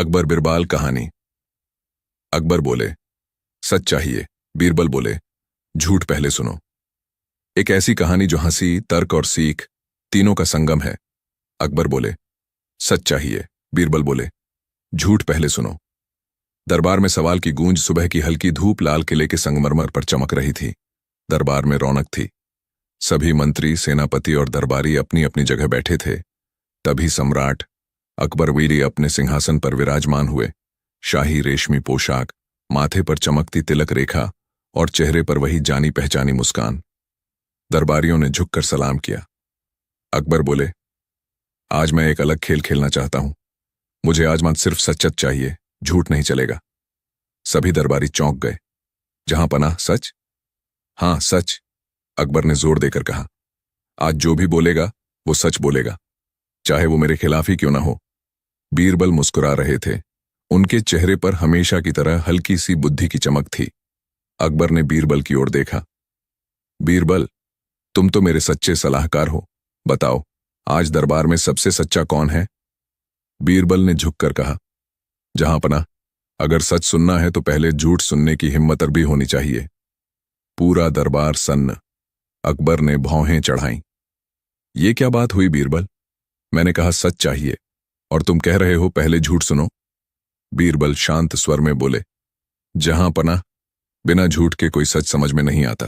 अकबर बिरबाल कहानी। अकबर बोले, सच चाहिए। बीरबल बोले, झूठ पहले सुनो। एक ऐसी कहानी जो हंसी, तर्क और सीख तीनों का संगम है। अकबर बोले, सच चाहिए। बीरबल बोले, झूठ पहले सुनो। दरबार में सवाल की गूंज सुबह की हल्की धूप लाल किले के संगमरमर पर चमक रही थी। दरबार में रौनक थी। सभी मंत्री, सेनापति और दरबारी अपनी अपनी जगह बैठे थे। तभी सम्राट अकबर वीरी अपने सिंहासन पर विराजमान हुए। शाही रेशमी पोशाक, माथे पर चमकती तिलक रेखा और चेहरे पर वही जानी पहचानी मुस्कान। दरबारियों ने झुककर सलाम किया। अकबर बोले, आज मैं एक अलग खेल खेलना चाहता हूं। मुझे आज मत सिर्फ सच चाहिए, झूठ नहीं चलेगा। सभी दरबारी चौंक गए। जहां पनाह सच? हां सच, अकबर ने जोर देकर कहा। आज जो भी बोलेगा वो सच बोलेगा, चाहे वो मेरे खिलाफ ही क्यों ना हो। बीरबल मुस्कुरा रहे थे। उनके चेहरे पर हमेशा की तरह हल्की सी बुद्धि की चमक थी। अकबर ने बीरबल की ओर देखा। बीरबल, तुम तो मेरे सच्चे सलाहकार हो। बताओ, आज दरबार में सबसे सच्चा कौन है? बीरबल ने झुककर कहा, जहांपनाह, अगर सच सुनना है तो पहले झूठ सुनने की हिम्मत भी होनी चाहिए। पूरा दरबार सन्न। अकबर ने भौहें चढ़ाईं। ये क्या बात हुई बीरबल? मैंने कहा सच चाहिए और तुम कह रहे हो पहले झूठ सुनो। बीरबल शांत स्वर में बोले, जहांपनाह, बिना झूठ के कोई सच समझ में नहीं आता।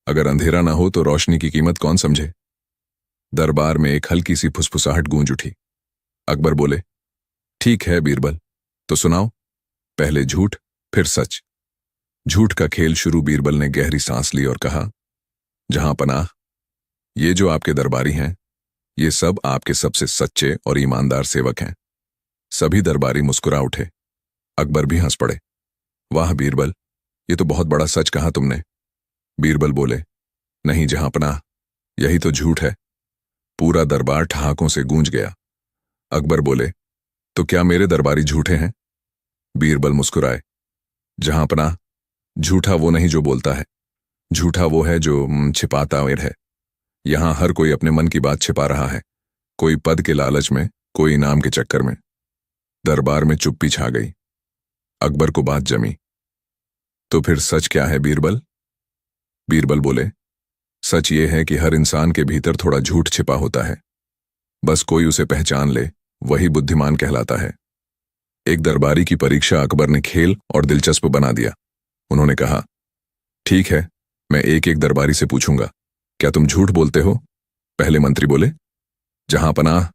अगर अंधेरा ना हो तो रोशनी की कीमत कौन समझे? दरबार में एक हल्की सी फुसफुसाहट गूंज उठी। अकबर बोले, ठीक है बीरबल, तो सुनाओ। पहले झूठ, फिर सच। झूठ का खेल शुरू। बीरबल ने गहरी सांस ली और कहा, जहांपनाह, ये जो आपके दरबारी हैं, ये सब आपके सबसे सच्चे और ईमानदार सेवक हैं। सभी दरबारी मुस्कुरा उठे। अकबर भी हंस पड़े। वाह बीरबल, ये तो बहुत बड़ा सच कहा तुमने। बीरबल बोले, नहीं जहांपनाह, यही तो झूठ है। पूरा दरबार ठहाकों से गूंज गया। अकबर बोले, तो क्या मेरे दरबारी झूठे हैं? बीरबल मुस्कुराए। जहांपनाह, झूठा वो नहीं जो बोलता है, झूठा वो है जो छिपाता है। यहां हर कोई अपने मन की बात छिपा रहा है, कोई पद के लालच में, कोई इनाम के चक्कर में। दरबार में चुप्पी छा गई। अकबर को बात जमी। तो फिर सच क्या है बीरबल? बीरबल बोले, सच ये है कि हर इंसान के भीतर थोड़ा झूठ छिपा होता है। बस कोई उसे पहचान ले, वही बुद्धिमान कहलाता है। एक दरबारी की परीक्षा अकबर ने खेल और दिलचस्प बना दिया। उन्होंने कहा, ठीक है, मैं एक एक दरबारी से पूछूंगा, क्या तुम झूठ बोलते हो? पहले मंत्री बोले, जहांपनाह,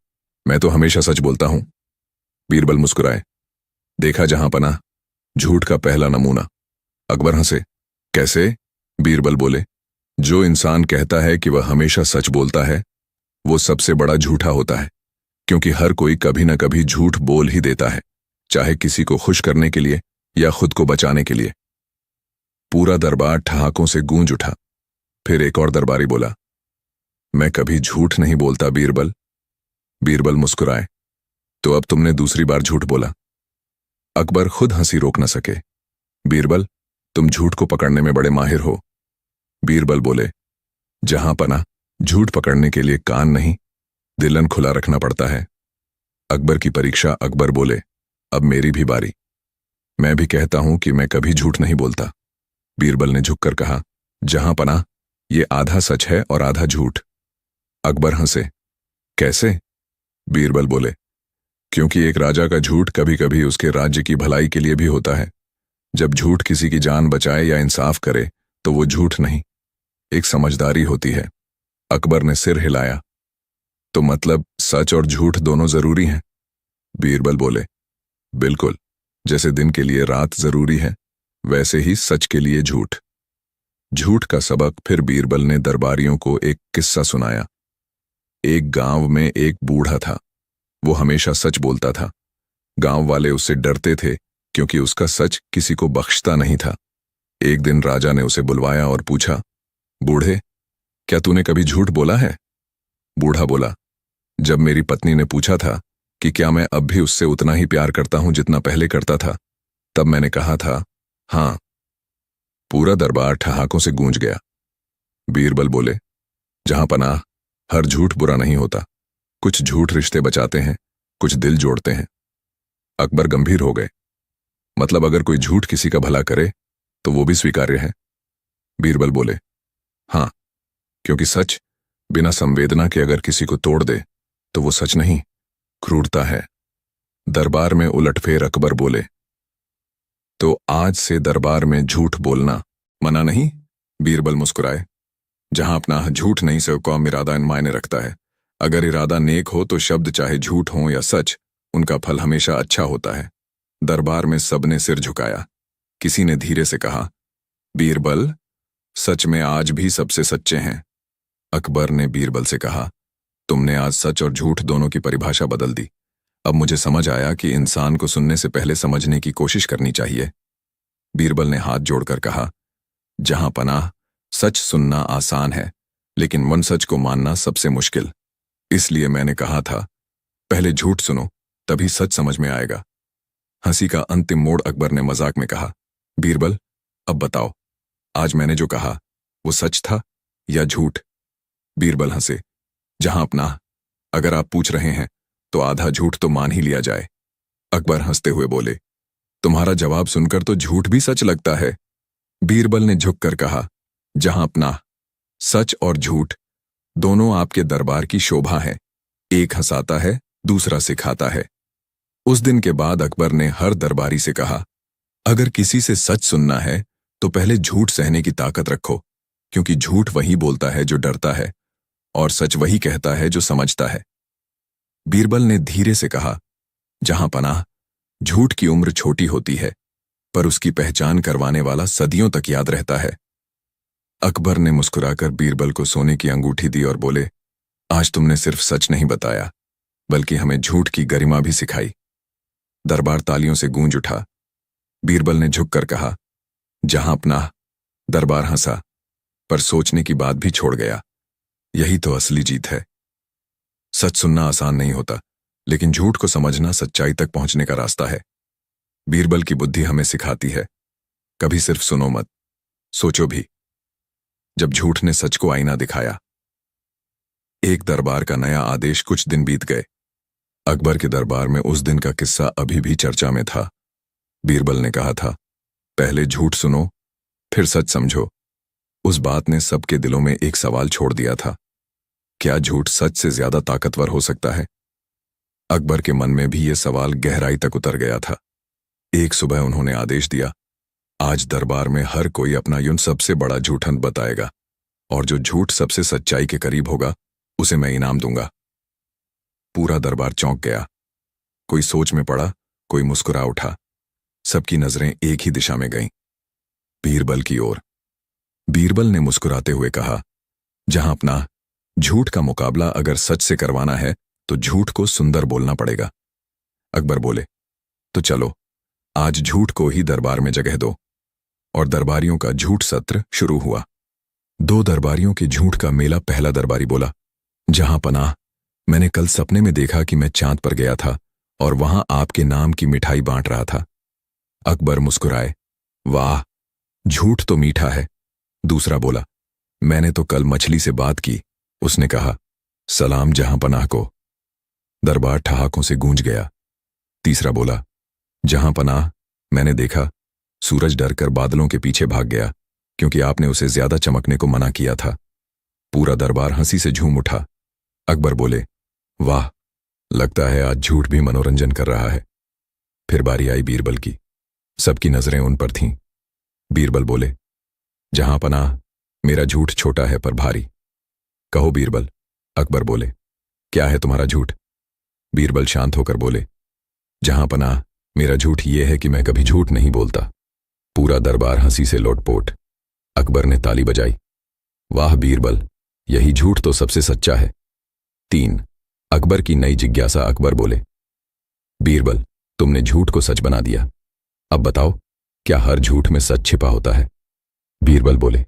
मैं तो हमेशा सच बोलता हूं। बीरबल मुस्कुराए। देखा जहांपनाह, झूठ का पहला नमूना। अकबर हंसे। कैसे? बीरबल बोले, जो इंसान कहता है कि वह हमेशा सच बोलता है, वो सबसे बड़ा झूठा होता है, क्योंकि हर कोई कभी न कभी झूठ बोल ही देता है, चाहे किसी को खुश करने के लिए या खुद को बचाने के लिए। पूरा दरबार ठहाकों से गूंज उठा। फिर एक और दरबारी बोला, मैं कभी झूठ नहीं बोलता बीरबल। बीरबल मुस्कुराए। तो अब तुमने दूसरी बार झूठ बोला। अकबर खुद हंसी रोक न सके। बीरबल, तुम झूठ को पकड़ने में बड़े माहिर हो। बीरबल बोले, जहांपनाह, झूठ पकड़ने के लिए कान नहीं, दिलन खुला रखना पड़ता है। अकबर की परीक्षा। अकबर बोले, अब मेरी भी बारी। मैं भी कहता हूं कि मैं कभी झूठ नहीं बोलता। बीरबल ने झुककर कहा, जहांपनाह, ये आधा सच है और आधा झूठ। अकबर हंसे। कैसे? बीरबल बोले, क्योंकि एक राजा का झूठ कभी कभी उसके राज्य की भलाई के लिए भी होता है। जब झूठ किसी की जान बचाए या इंसाफ करे तो वो झूठ नहीं, एक समझदारी होती है। अकबर ने सिर हिलाया। तो मतलब सच और झूठ दोनों जरूरी हैं? बीरबल बोले, बिल्कुल, जैसे दिन के लिए रात जरूरी है, वैसे ही सच के लिए झूठ। झूठ का सबक। फिर बीरबल ने दरबारियों को एक किस्सा सुनाया। एक गांव में एक बूढ़ा था। वो हमेशा सच बोलता था। गांव वाले उससे डरते थे क्योंकि उसका सच किसी को बख्शता नहीं था। एक दिन राजा ने उसे बुलवाया और पूछा, बूढ़े, क्या तूने कभी झूठ बोला है? बूढ़ा बोला, जब मेरी पत्नी ने पूछा था कि क्या मैं अब भी उससे उतना ही प्यार करता हूं जितना पहले करता था, तब मैंने कहा था हां। पूरा दरबार ठहाकों से गूंज गया। बीरबल बोले, जहांपनाह, हर झूठ बुरा नहीं होता। कुछ झूठ रिश्ते बचाते हैं, कुछ दिल जोड़ते हैं। अकबर गंभीर हो गए। मतलब अगर कोई झूठ किसी का भला करे तो वो भी स्वीकार्य है? बीरबल बोले, हाँ, क्योंकि सच बिना संवेदना के अगर किसी को तोड़ दे तो वो सच नहीं, क्रूरता है। दरबार में उलटफेर अकबर बोले, तो आज से दरबार में झूठ बोलना मना नहीं? बीरबल मुस्कुराए, जहां अपना झूठ नहीं से कौम इरादा मायने रखता है। अगर इरादा नेक हो तो शब्द चाहे झूठ हो या सच, उनका फल हमेशा अच्छा होता है। दरबार में सबने सिर झुकाया। किसी ने धीरे से कहा, बीरबल, सच में आज भी सबसे सच्चे हैं। अकबर ने बीरबल से कहा, तुमने आज सच और झूठ दोनों की परिभाषा बदल दी। अब मुझे समझ आया कि इंसान को सुनने से पहले समझने की कोशिश करनी चाहिए। बीरबल ने हाथ जोड़कर कहा, जहां पनाह, सच सुनना आसान है, लेकिन मन सच को मानना सबसे मुश्किल। इसलिए मैंने कहा था, पहले झूठ सुनो, तभी सच समझ में आएगा। हंसी का अंतिम मोड़ अकबर ने मजाक में कहा, बीरबल, अब बताओ, आज मैंने जो कहा वो सच था या झूठ? बीरबल हंसे, जहां अपना, अगर आप पूछ रहे हैं तो आधा झूठ तो मान ही लिया जाए। अकबर हंसते हुए बोले, तुम्हारा जवाब सुनकर तो झूठ भी सच लगता है। बीरबल ने झुककर कहा, जहां अपना, सच और झूठ दोनों आपके दरबार की शोभा है। एक हंसाता है, दूसरा सिखाता है। उस दिन के बाद अकबर ने हर दरबारी से कहा, अगर किसी से सच सुनना है तो पहले झूठ सहने की ताकत रखो, क्योंकि झूठ वही बोलता है जो डरता है और सच वही कहता है जो समझता है। बीरबल ने धीरे से कहा, जहां पनाह, झूठ की उम्र छोटी होती है, पर उसकी पहचान करवाने वाला सदियों तक याद रहता है। अकबर ने मुस्कुराकर बीरबल को सोने की अंगूठी दी और बोले, आज तुमने सिर्फ सच नहीं बताया, बल्कि हमें झूठ की गरिमा भी सिखाई। दरबार तालियों से गूंज उठा। बीरबल ने झुककर कहा, जहां अपना। दरबार हंसा, पर सोचने की बात भी छोड़ गया। यही तो असली जीत है। सच सुनना आसान नहीं होता, लेकिन झूठ को समझना सच्चाई तक पहुंचने का रास्ता है। बीरबल की बुद्धि हमें सिखाती है, कभी सिर्फ सुनो मत, सोचो भी। जब झूठ ने सच को आईना दिखाया। एक दरबार का नया आदेश। कुछ दिन बीत गए। अकबर के दरबार में उस दिन का किस्सा अभी भी चर्चा में था। बीरबल ने कहा था, पहले झूठ सुनो, फिर सच समझो। उस बात ने सबके दिलों में एक सवाल छोड़ दिया था, क्या झूठ सच से ज्यादा ताकतवर हो सकता है? अकबर के मन में भी यह सवाल गहराई तक उतर गया था। एक सुबह उन्होंने आदेश दिया, आज दरबार में हर कोई अपना यूं सबसे बड़ा झूठन बताएगा, और जो झूठ सबसे सच्चाई के करीब होगा उसे मैं इनाम दूंगा। पूरा दरबार चौंक गया। कोई सोच में पड़ा, कोई मुस्कुरा उठा। सबकी नजरें एक ही दिशा में गईं, बीरबल की ओर। बीरबल ने मुस्कुराते हुए कहा, जहां अपना, झूठ का मुकाबला अगर सच से करवाना है तो झूठ को सुंदर बोलना पड़ेगा। अकबर बोले, तो चलो आज झूठ को ही दरबार में जगह दो। और दरबारियों का झूठ सत्र शुरू हुआ। 2 दरबारियों के झूठ का मेला। पहला दरबारी बोला, जहां पनाह, मैंने कल सपने में देखा कि मैं चांद पर गया था और वहां आपके नाम की मिठाई बांट रहा था। अकबर मुस्कुराए, वाह, झूठ तो मीठा है। दूसरा बोला, मैंने तो कल मछली से बात की, उसने कहा, सलाम जहां पनाह को। दरबार ठहाकों से गूंज गया। तीसरा बोला, जहां पनाह, मैंने देखा सूरज डरकर बादलों के पीछे भाग गया, क्योंकि आपने उसे ज्यादा चमकने को मना किया था। पूरा दरबार हंसी से झूम उठा। अकबर बोले, वाह, लगता है आज झूठ भी मनोरंजन कर रहा है। फिर बारी आई बीरबल की। सबकी नजरें उन पर थीं। बीरबल बोले, जहां पनाह, मेरा झूठ छोटा है पर भारी। कहो बीरबल। अकबर बोले, क्या है तुम्हारा झूठ? बीरबल शांत होकर बोले, जहां पनाह, मेरा झूठ यह है कि मैं कभी झूठ नहीं बोलता। पूरा दरबार हंसी से लोटपोट। अकबर ने ताली बजाई। वाह बीरबल, यही झूठ तो सबसे सच्चा है। 3 अकबर की नई जिज्ञासा। अकबर बोले, बीरबल, तुमने झूठ को सच बना दिया। अब बताओ, क्या हर झूठ में सच छिपा होता है? बीरबल बोले,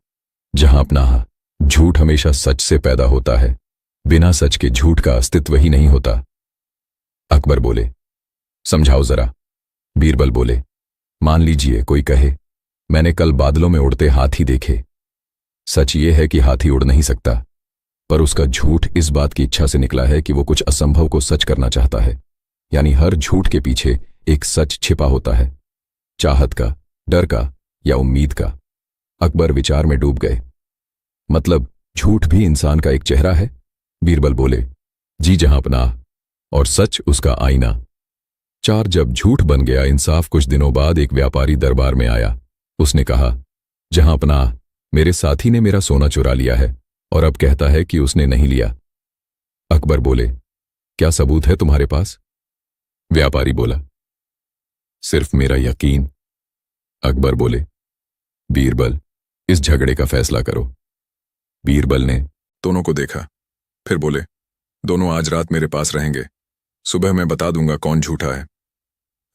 जहां अपना, झूठ हमेशा सच से पैदा होता है। बिना सच के झूठ का अस्तित्व ही नहीं होता। अकबर बोले, समझाओ जरा। बीरबल बोले, मान लीजिए कोई कहे, मैंने कल बादलों में उड़ते हाथी देखे। सच ये है कि हाथी उड़ नहीं सकता, पर उसका झूठ इस बात की इच्छा से निकला है कि वो कुछ असंभव को सच करना चाहता है। यानी हर झूठ के पीछे एक सच छिपा होता है, चाहत का, डर का या उम्मीद का। अकबर विचार में डूब गए। मतलब झूठ भी इंसान का एक चेहरा है? बीरबल बोले, जी जहांपनाह, और सच उसका आईना। चार जब झूठ बन गया इंसाफ, कुछ दिनों बाद एक व्यापारी दरबार में आया। उसने कहा, जहांपनाह, मेरे साथी ने मेरा सोना चुरा लिया है और अब कहता है कि उसने नहीं लिया। अकबर बोले, क्या सबूत है तुम्हारे पास? व्यापारी बोला, सिर्फ मेरा यकीन। अकबर बोले, बीरबल, इस झगड़े का फैसला करो। बीरबल ने दोनों को देखा, फिर बोले, दोनों आज रात मेरे पास रहेंगे। सुबह मैं बता दूंगा कौन झूठा है।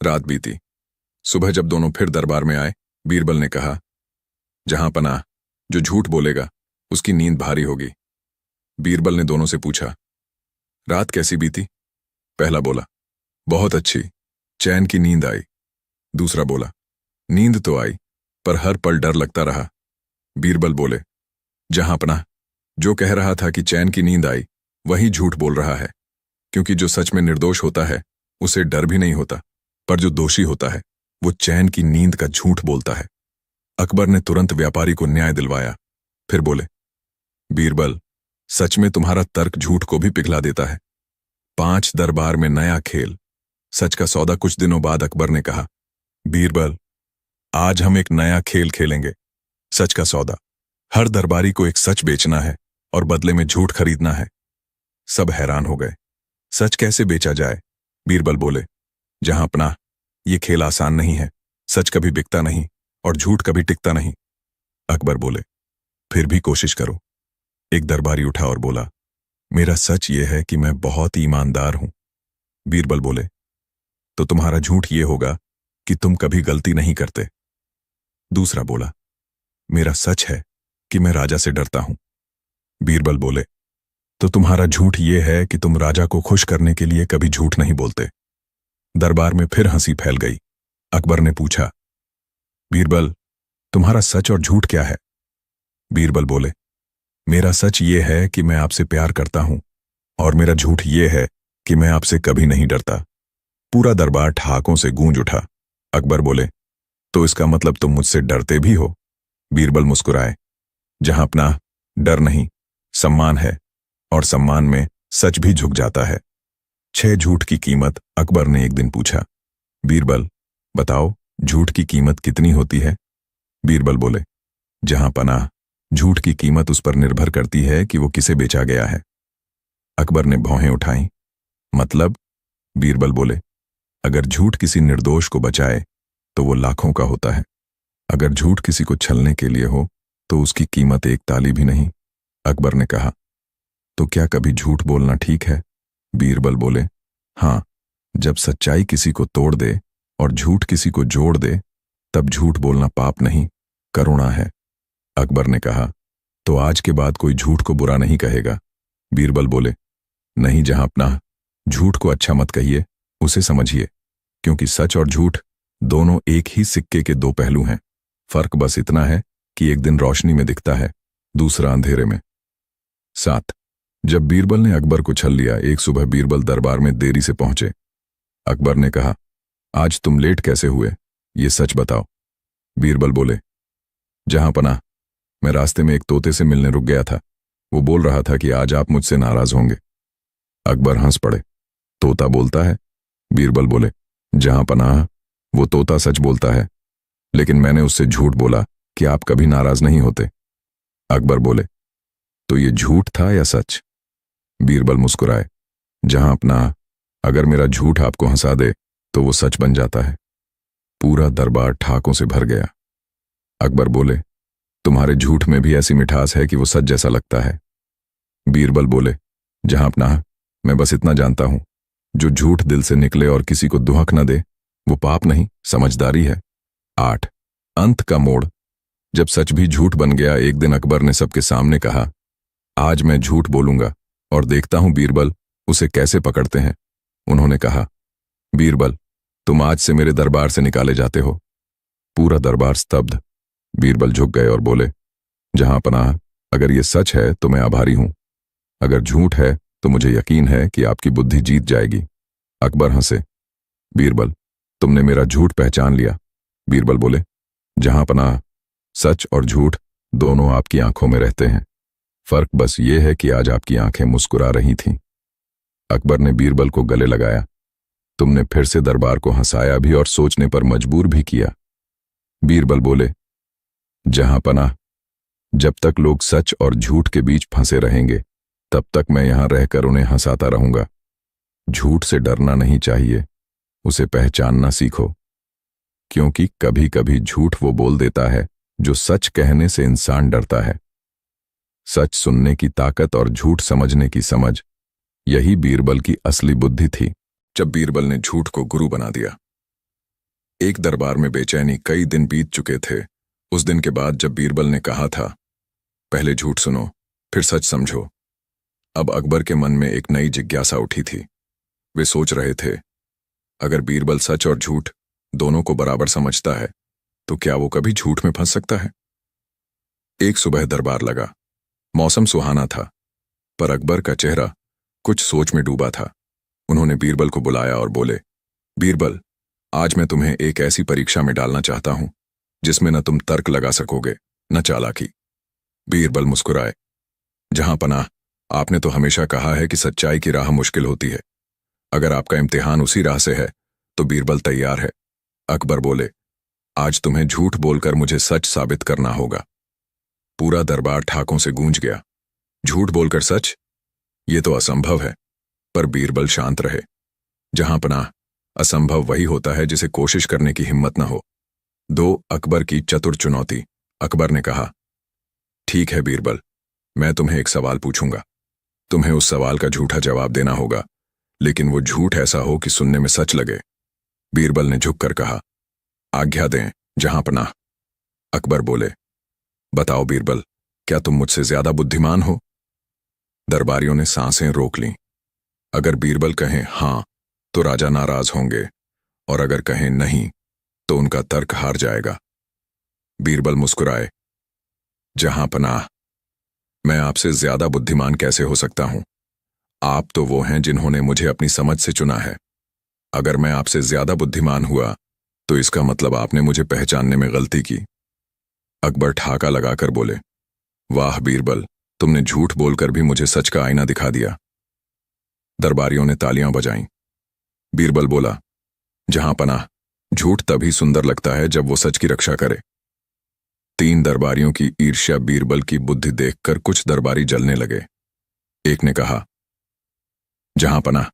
रात बीती। सुबह जब दोनों फिर दरबार में आए, बीरबल ने कहा, जहांपनाह, जो झूठ बोलेगा उसकी नींद भारी होगी। बीरबल ने दोनों से पूछा, रात कैसी बीती? पहला बोला, बहुत अच्छी, चैन की नींद आई। दूसरा बोला, नींद तो आई पर हर पल डर लगता रहा। बीरबल बोले, जहांपनाह, जो कह रहा था कि चैन की नींद आई वही झूठ बोल रहा है, क्योंकि जो सच में निर्दोष होता है उसे डर भी नहीं होता, पर जो दोषी होता है वो चैन की नींद का झूठ बोलता है। अकबर ने तुरंत व्यापारी को न्याय दिलवाया, फिर बोले, बीरबल, सच में तुम्हारा तर्क झूठ को भी पिघला देता है। 5 दरबार में नया खेल, सच का सौदा। कुछ दिनों बाद अकबर ने कहा, बीरबल, आज हम एक नया खेल खेलेंगे, सच का सौदा। हर दरबारी को एक सच बेचना है और बदले में झूठ खरीदना है। सब हैरान हो गए, सच कैसे बेचा जाए? बीरबल बोले, जहांपनाह, ये खेल आसान नहीं है। सच कभी बिकता नहीं और झूठ कभी टिकता नहीं। अकबर बोले, फिर भी कोशिश करो। एक दरबारी उठा और बोला, मेरा सच ये है कि मैं बहुत ईमानदार हूं। बीरबल बोले, तो तुम्हारा झूठ ये होगा कि तुम कभी गलती नहीं करते। दूसरा बोला, मेरा सच है कि मैं राजा से डरता हूं। बीरबल बोले, तो तुम्हारा झूठ ये है कि तुम राजा को खुश करने के लिए कभी झूठ नहीं बोलते। दरबार में फिर हंसी फैल गई। अकबर ने पूछा, बीरबल, तुम्हारा सच और झूठ क्या है? बीरबल बोले, मेरा सच ये है कि मैं आपसे प्यार करता हूं और मेरा झूठ ये है कि मैं आपसे कभी नहीं डरता। पूरा दरबार ठहाकों से गूंज उठा। अकबर बोले, तो इसका मतलब तुम मुझसे डरते भी हो? बीरबल मुस्कुराए, जहांपनाह, डर नहीं, सम्मान है, और सम्मान में सच भी झुक जाता है। 6 झूठ की कीमत? अकबर ने एक दिन पूछा। बीरबल, बताओ, झूठ की कीमत कितनी होती है? बीरबल बोले, जहांपनाह, झूठ की कीमत उस पर निर्भर करती है कि वो किसे बेचा गया है। अकबर ने भौहें उठाई। मतलब? बीरबल बोले, अगर झूठ किसी निर्दोष को बचाए तो वो लाखों का होता है। अगर झूठ किसी को छलने के लिए हो तो उसकी कीमत एक ताली भी नहीं। अकबर ने कहा, तो क्या कभी झूठ बोलना ठीक है? बीरबल बोले, हाँ, जब सच्चाई किसी को तोड़ दे और झूठ किसी को जोड़ दे तब झूठ बोलना पाप नहीं, करुणा है। अकबर ने कहा, तो आज के बाद कोई झूठ को बुरा नहीं कहेगा? बीरबल बोले, नहीं जहांपनाह, झूठ को अच्छा मत कहिए, उसे समझिए, क्योंकि सच और झूठ दोनों एक ही सिक्के के 2 पहलू हैं। फर्क बस इतना है कि एक दिन रोशनी में दिखता है, दूसरा अंधेरे में। 7 जब बीरबल ने अकबर को छल लिया, एक सुबह बीरबल दरबार में देरी से पहुंचे। अकबर ने कहा, आज तुम लेट कैसे हुए, ये सच बताओ। बीरबल बोले, जहांपनाह, मैं रास्ते में एक तोते से मिलने रुक गया था। वो बोल रहा था कि आज आप मुझसे नाराज होंगे। अकबर हंस पड़े। तोता बोलता है? बीरबल बोले, जहांपनाह, वो तोता सच बोलता है, लेकिन मैंने उससे झूठ बोला कि आप कभी नाराज नहीं होते। अकबर बोले, तो ये झूठ था या सच? बीरबल मुस्कुराए, जहांपनाह, अगर मेरा झूठ आपको हंसा दे तो वो सच बन जाता है। पूरा दरबार ठहाकों से भर गया। अकबर बोले, तुम्हारे झूठ में भी ऐसी मिठास है कि वो सच जैसा लगता है। बीरबल बोले, जहांपनाह, मैं बस इतना जानता हूं, जो झूठ दिल से निकले और किसी को दुहक न दे वो पाप नहीं, समझदारी है। 8 अंत का मोड़। जब सच भी झूठ बन गया, एक दिन अकबर ने सबके सामने कहा, आज मैं झूठ बोलूंगा और देखता हूं बीरबल उसे कैसे पकड़ते हैं। उन्होंने कहा, बीरबल, तुम आज से मेरे दरबार से निकाले जाते हो। पूरा दरबार स्तब्ध। बीरबल झुक गए और बोले, जहांपनाह, अगर ये सच है तो मैं आभारी हूं, अगर झूठ है तो मुझे यकीन है कि आपकी बुद्धि जीत जाएगी। अकबर हंसे। बीरबल, तुमने मेरा झूठ पहचान लिया। बीरबल बोले, जहां पनाह, सच और झूठ दोनों आपकी आंखों में रहते हैं। फर्क बस ये है कि आज आपकी आंखें मुस्कुरा रही थीं। अकबर ने बीरबल को गले लगाया। तुमने फिर से दरबार को हंसाया भी और सोचने पर मजबूर भी किया। बीरबल बोले, जहां पनाह, जब तक लोग सच और झूठ के बीच फंसे रहेंगे तब तक मैं यहां रहकर उन्हें हंसाता रहूंगा। झूठ से डरना नहीं चाहिए, उसे पहचानना सीखो, क्योंकि कभी कभी झूठ वो बोल देता है जो सच कहने से इंसान डरता है। सच सुनने की ताकत और झूठ समझने की समझ, यही बीरबल की असली बुद्धि थी। जब बीरबल ने झूठ को गुरु बना दिया। एक दरबार में बेचैनी कई दिन बीत चुके थे। उस दिन के बाद जब बीरबल ने कहा था, पहले झूठ सुनो फिर सच समझो, अब अकबर के मन में एक नई जिज्ञासा उठी थी। वे सोच रहे थे, अगर बीरबल सच और झूठ दोनों को बराबर समझता है तो क्या वो कभी झूठ में फंस सकता है। एक सुबह दरबार लगा। मौसम सुहाना था, पर अकबर का चेहरा कुछ सोच में डूबा था। उन्होंने बीरबल को बुलाया और बोले, बीरबल, आज मैं तुम्हें एक ऐसी परीक्षा में डालना चाहता हूं जिसमें न तुम तर्क लगा सकोगे न चालाकी। बीरबल मुस्कुराए। जहां पनाह, आपने तो हमेशा कहा है कि सच्चाई की राह मुश्किल होती है। अगर आपका इम्तिहान उसी राह से है तो बीरबल तैयार है। अकबर बोले, आज तुम्हें झूठ बोलकर मुझे सच साबित करना होगा। पूरा दरबार ठाकों से गूंज गया। झूठ बोलकर सच, ये तो असंभव है। पर बीरबल शांत रहे। जहां पनाह, असंभव वही होता है जिसे कोशिश करने की हिम्मत न हो। अकबर की चतुर चुनौती। अकबर ने कहा, ठीक है बीरबल, मैं तुम्हें एक सवाल पूछूंगा। तुम्हें उस सवाल का झूठा जवाब देना होगा, लेकिन वो झूठ ऐसा हो कि सुनने में सच लगे। बीरबल ने झुककर कहा, आज्ञा दें जहां पनाह। अकबर बोले, बताओ बीरबल, क्या तुम मुझसे ज्यादा बुद्धिमान हो। दरबारियों ने सांसें रोक लीं। अगर बीरबल कहें हां तो राजा नाराज होंगे, और अगर कहें नहीं तो उनका तर्क हार जाएगा। बीरबल मुस्कुराए। जहां पनाह, मैं आपसे ज्यादा बुद्धिमान कैसे हो सकता हूं। आप तो वो हैं जिन्होंने मुझे अपनी समझ से चुना है। अगर मैं आपसे ज्यादा बुद्धिमान हुआ तो इसका मतलब आपने मुझे पहचानने में गलती की। अकबर ठाका लगाकर बोले, वाह बीरबल, तुमने झूठ बोलकर भी मुझे सच का आईना दिखा दिया। दरबारियों ने तालियां बजाईं। बीरबल बोला, जहां पनाह, झूठ तभी सुंदर लगता है जब वो सच की रक्षा करे। 3 दरबारियों की ईर्ष्या बीरबल की बुद्धि देखकर कुछ दरबारी जलने लगे। एक ने कहा, जहां पनाह,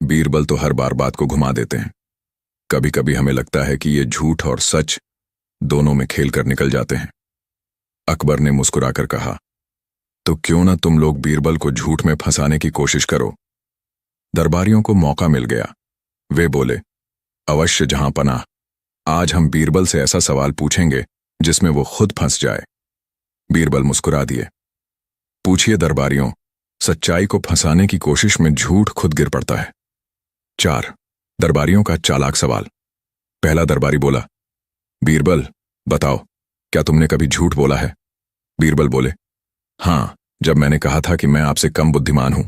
बीरबल तो हर बार बात को घुमा देते हैं। कभी कभी हमें लगता है कि ये झूठ और सच दोनों में खेल कर निकल जाते हैं। अकबर ने मुस्कुराकर कहा, तो क्यों ना तुम लोग बीरबल को झूठ में फंसाने की कोशिश करो। दरबारियों को मौका मिल गया। वे बोले, अवश्य जहां पनाह, आज हम बीरबल से ऐसा सवाल पूछेंगे जिसमें वो खुद फंस जाए। बीरबल मुस्कुरा दिए। पूछिए दरबारियों, सच्चाई को फंसाने की कोशिश में झूठ खुद गिर पड़ता है। 4 दरबारियों का चालाक सवाल। पहला दरबारी बोला, बीरबल बताओ, क्या तुमने कभी झूठ बोला है। बीरबल बोले, हां, जब मैंने कहा था कि मैं आपसे कम बुद्धिमान हूं।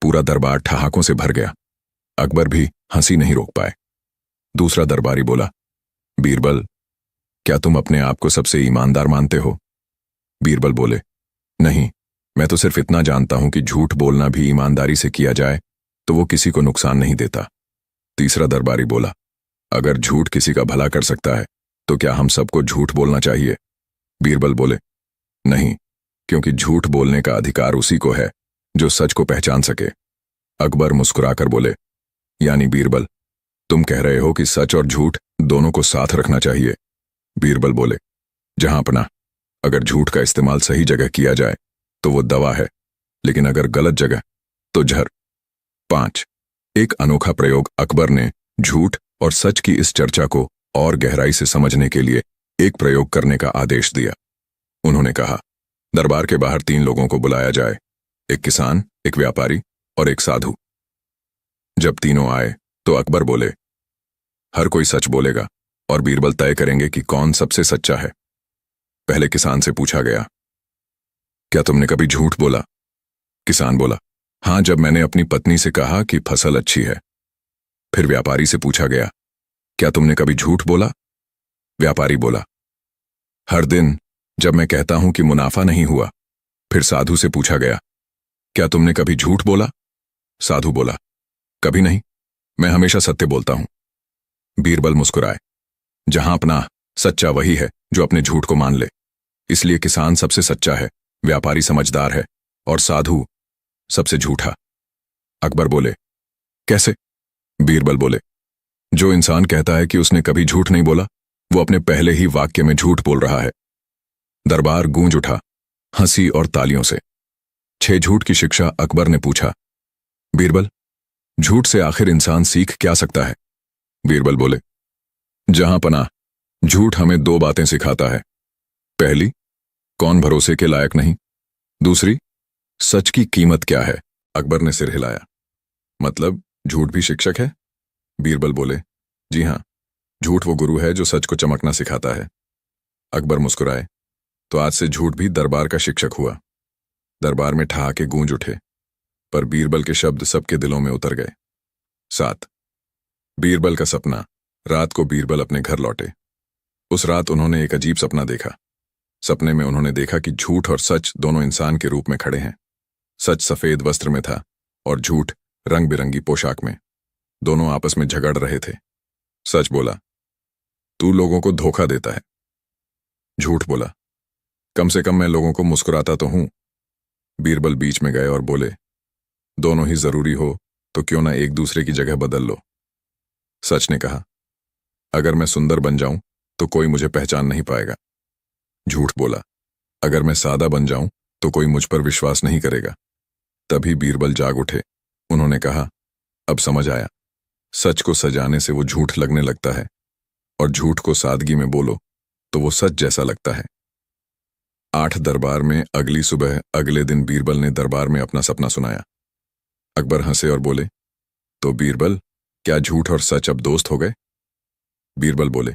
पूरा दरबार ठहाकों से भर गया। अकबर भी हंसी नहीं रोक पाए। दूसरा दरबारी बोला, बीरबल, क्या तुम अपने आप को सबसे ईमानदार मानते हो। बीरबल बोले, नहीं, मैं तो सिर्फ इतना जानता हूं कि झूठ बोलना भी ईमानदारी से किया जाए तो वो किसी को नुकसान नहीं देता। तीसरा दरबारी बोला, अगर झूठ किसी का भला कर सकता है तो क्या हम सबको झूठ बोलना चाहिए। बीरबल बोले, नहीं, क्योंकि झूठ बोलने का अधिकार उसी को है जो सच को पहचान सके। अकबर मुस्कुराकर बोले, यानी बीरबल, तुम कह रहे हो कि सच और झूठ दोनों को साथ रखना चाहिए। बीरबल बोले, जहां पनाह, अगर झूठ का इस्तेमाल सही जगह किया जाए तो वो दवा है, लेकिन अगर गलत जगह तो जहर। 5 एक अनोखा प्रयोग। अकबर ने झूठ और सच की इस चर्चा को और गहराई से समझने के लिए एक प्रयोग करने का आदेश दिया। उन्होंने कहा, दरबार के बाहर 3 लोगों को बुलाया जाए, एक किसान, एक व्यापारी और एक साधु। जब तीनों आए तो अकबर बोले, हर कोई सच बोलेगा और बीरबल तय करेंगे कि कौन सबसे सच्चा है। पहले किसान से पूछा गया, क्या तुमने कभी झूठ बोला। किसान बोला, हां, जब मैंने अपनी पत्नी से कहा कि फसल अच्छी है। फिर व्यापारी से पूछा गया, क्या तुमने कभी झूठ बोला? व्यापारी बोला, हर दिन जब मैं कहता हूं कि मुनाफा नहीं हुआ। फिर साधु से पूछा गया, क्या तुमने कभी झूठ बोला? साधु बोला, कभी नहीं, मैं हमेशा सत्य बोलता हूं। बीरबल मुस्कुराए, जहां अपना सच्चा वही है जो अपने झूठ को मान ले। इसलिए किसान सबसे सच्चा है, व्यापारी समझदार है और साधु सबसे झूठा। अकबर बोले, कैसे? बीरबल बोले, जो इंसान कहता है कि उसने कभी झूठ नहीं बोला, वो अपने पहले ही वाक्य में झूठ बोल रहा है। दरबार गूंज उठा, हंसी और तालियों से। 6 झूठ की शिक्षा अकबर ने पूछा। बीरबल, झूठ से आखिर इंसान सीख क्या सकता है? बीरबल बोले, जहां पनाह, झूठ हमें 2 बातें सिखाता है। पहली, कौन भरोसे के लायक नहीं। दूसरी, सच की कीमत क्या है। अकबर ने सिर हिलाया, मतलब झूठ भी शिक्षक है? बीरबल बोले, जी हां, झूठ वो गुरु है जो सच को चमकना सिखाता है। अकबर मुस्कुराए, तो आज से झूठ भी दरबार का शिक्षक हुआ। दरबार में ठहाके गूंज उठे, पर बीरबल के शब्द सबके दिलों में उतर गए। 7 बीरबल का सपना। रात को बीरबल अपने घर लौटे। उस रात उन्होंने एक अजीब सपना देखा। सपने में उन्होंने देखा कि झूठ और सच दोनों इंसान के रूप में खड़े हैं। सच सफेद वस्त्र में था और झूठ रंग बिरंगी पोशाक में। दोनों आपस में झगड़ रहे थे। सच बोला, तू लोगों को धोखा देता है। झूठ बोला, कम से कम मैं लोगों को मुस्कुराता तो हूं। बीरबल बीच में गए और बोले, दोनों ही जरूरी हो तो क्यों ना एक दूसरे की जगह बदल लो। सच ने कहा, अगर मैं सुंदर बन जाऊं तो कोई मुझे पहचान नहीं पाएगा। झूठ बोला, अगर मैं सादा बन जाऊं तो कोई मुझ पर विश्वास नहीं करेगा। तभी बीरबल जाग उठे। उन्होंने कहा, अब समझ आया, सच को सजाने से वो झूठ लगने लगता है और झूठ को सादगी में बोलो तो वो सच जैसा लगता है। 8 दरबार में अगली सुबह अगले दिन बीरबल ने दरबार में अपना सपना सुनाया। अकबर हंसे और बोले, तो बीरबल, क्या झूठ और सच अब दोस्त हो गए? बीरबल बोले,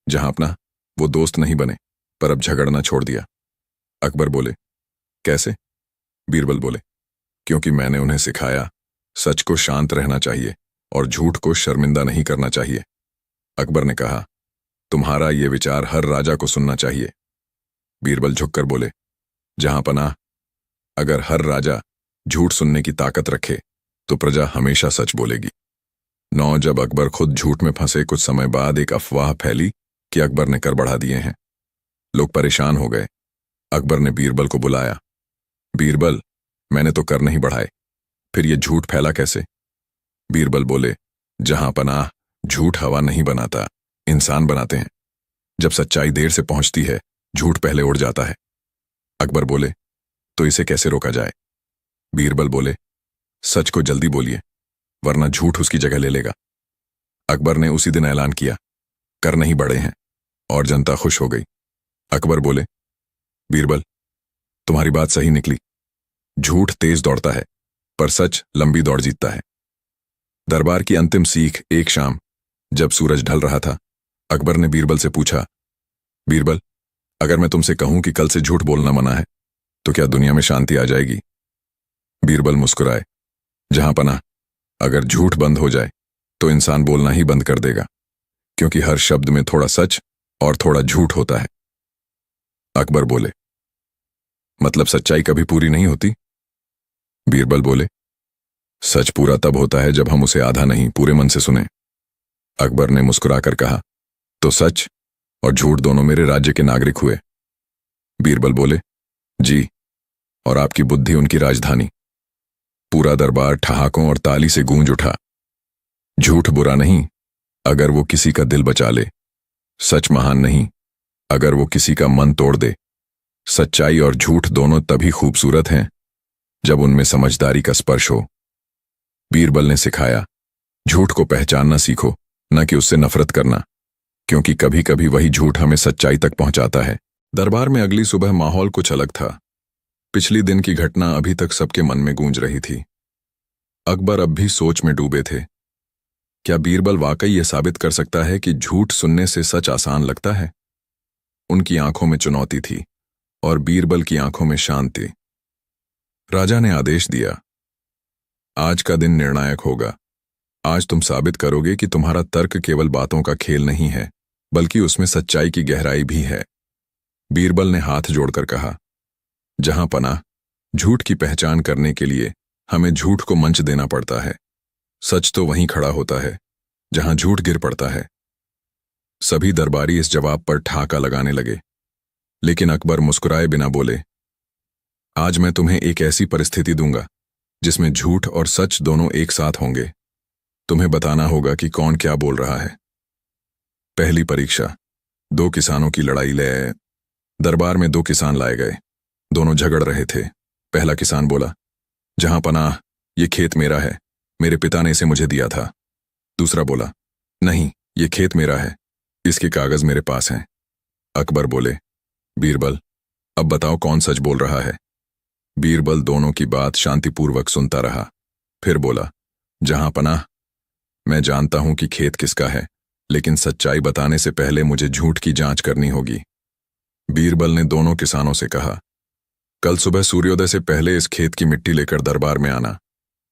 जहां अपना, वो दोस्त नहीं बने, पर अब झगड़ना छोड़ दिया। अकबर बोले, कैसे? बीरबल बोले, क्योंकि मैंने उन्हें सिखाया सच को शांत रहना चाहिए और झूठ को शर्मिंदा नहीं करना चाहिए। अकबर ने कहा, तुम्हारा ये विचार हर राजा को सुनना चाहिए। बीरबल झुककर बोले, जहां पनाह, अगर हर राजा झूठ सुनने की ताकत रखे तो प्रजा हमेशा सच बोलेगी। 9 जब अकबर खुद झूठ में फंसे, कुछ समय बाद एक अफवाह फैली कि अकबर ने कर बढ़ा दिए हैं। लोग परेशान हो गए। अकबर ने बीरबल को बुलाया। बीरबल, मैंने तो कर नहीं बढ़ाए, फिर ये झूठ फैला कैसे? बीरबल बोले, जहां पनाह, झूठ हवा नहीं बनाता, इंसान बनाते हैं। जब सच्चाई देर से पहुंचती है, झूठ पहले उड़ जाता है। अकबर बोले, तो इसे कैसे रोका जाए? बीरबल बोले, सच को जल्दी बोलिए, वरना झूठ उसकी जगह ले लेगा। अकबर ने उसी दिन ऐलान किया, कर नहीं बढ़े हैं, और जनता खुश हो गई। अकबर बोले, बीरबल, तुम्हारी बात सही निकली। झूठ तेज दौड़ता है, पर सच लंबी दौड़ जीतता है। दरबार की अंतिम सीख। एक शाम जब सूरज ढल रहा था, अकबर ने बीरबल से पूछा, बीरबल, अगर मैं तुमसे कहूं कि कल से झूठ बोलना मना है, तो क्या दुनिया में शांति आ जाएगी? बीरबल मुस्कुराए, जहां पनाह, अगर झूठ बंद हो जाए तो इंसान बोलना ही बंद कर देगा, क्योंकि हर शब्द में थोड़ा सच और थोड़ा झूठ होता है। अकबर बोले, मतलब सच्चाई कभी पूरी नहीं होती? बीरबल बोले, सच पूरा तब होता है जब हम उसे आधा नहीं, पूरे मन से सुने। अकबर ने मुस्कुराकर कहा, तो सच और झूठ दोनों मेरे राज्य के नागरिक हुए। बीरबल बोले, जी, और आपकी बुद्धि उनकी राजधानी। पूरा दरबार ठहाकों और ताली से गूंज उठा। झूठ बुरा नहीं, अगर वो किसी का दिल बचा ले। सच महान नहीं, अगर वो किसी का मन तोड़ दे। सच्चाई और झूठ दोनों तभी खूबसूरत हैं जब उनमें समझदारी का स्पर्श हो। बीरबल ने सिखाया, झूठ को पहचानना सीखो, न कि उससे नफरत करना, क्योंकि कभी कभी वही झूठ हमें सच्चाई तक पहुंचाता है। दरबार में अगली सुबह माहौल कुछ अलग था। पिछली दिन की घटना अभी तक सबके मन में गूंज रही थी। अकबर अब भी सोच में डूबे थे। क्या बीरबल वाकई ये साबित कर सकता है कि झूठ सुनने से सच आसान लगता है? उनकी आंखों में चुनौती थी और बीरबल की आंखों में शांति। राजा ने आदेश दिया, आज का दिन निर्णायक होगा। आज तुम साबित करोगे कि तुम्हारा तर्क केवल बातों का खेल नहीं है, बल्कि उसमें सच्चाई की गहराई भी है। बीरबल ने हाथ जोड़कर कहा, जहां पनाह, झूठ की पहचान करने के लिए हमें झूठ को मंच देना पड़ता है। सच तो वहीं खड़ा होता है जहां झूठ गिर पड़ता है। सभी दरबारी इस जवाब पर ठहाका लगाने लगे, लेकिन अकबर मुस्कुराए बिना बोले, आज मैं तुम्हें एक ऐसी परिस्थिति दूंगा जिसमें झूठ और सच दोनों एक साथ होंगे। तुम्हें बताना होगा कि कौन क्या बोल रहा है। पहली परीक्षा, दो किसानों की लड़ाई ले। दरबार में दो किसान लाए गए। दोनों झगड़ रहे थे। पहला किसान बोला, जहां पनाह, ये खेत मेरा है, मेरे पिता ने इसे मुझे दिया था। दूसरा बोला, नहीं, ये खेत मेरा है, इसके कागज मेरे पास हैं। अकबर बोले, बीरबल, अब बताओ कौन सच बोल रहा है। बीरबल दोनों की बात शांतिपूर्वक सुनता रहा, फिर बोला, जहां पनाह, मैं जानता हूं कि खेत किसका है, लेकिन सच्चाई बताने से पहले मुझे झूठ की जांच करनी होगी। बीरबल ने दोनों किसानों से कहा, कल सुबह सूर्योदय से पहले इस खेत की मिट्टी लेकर दरबार में आना।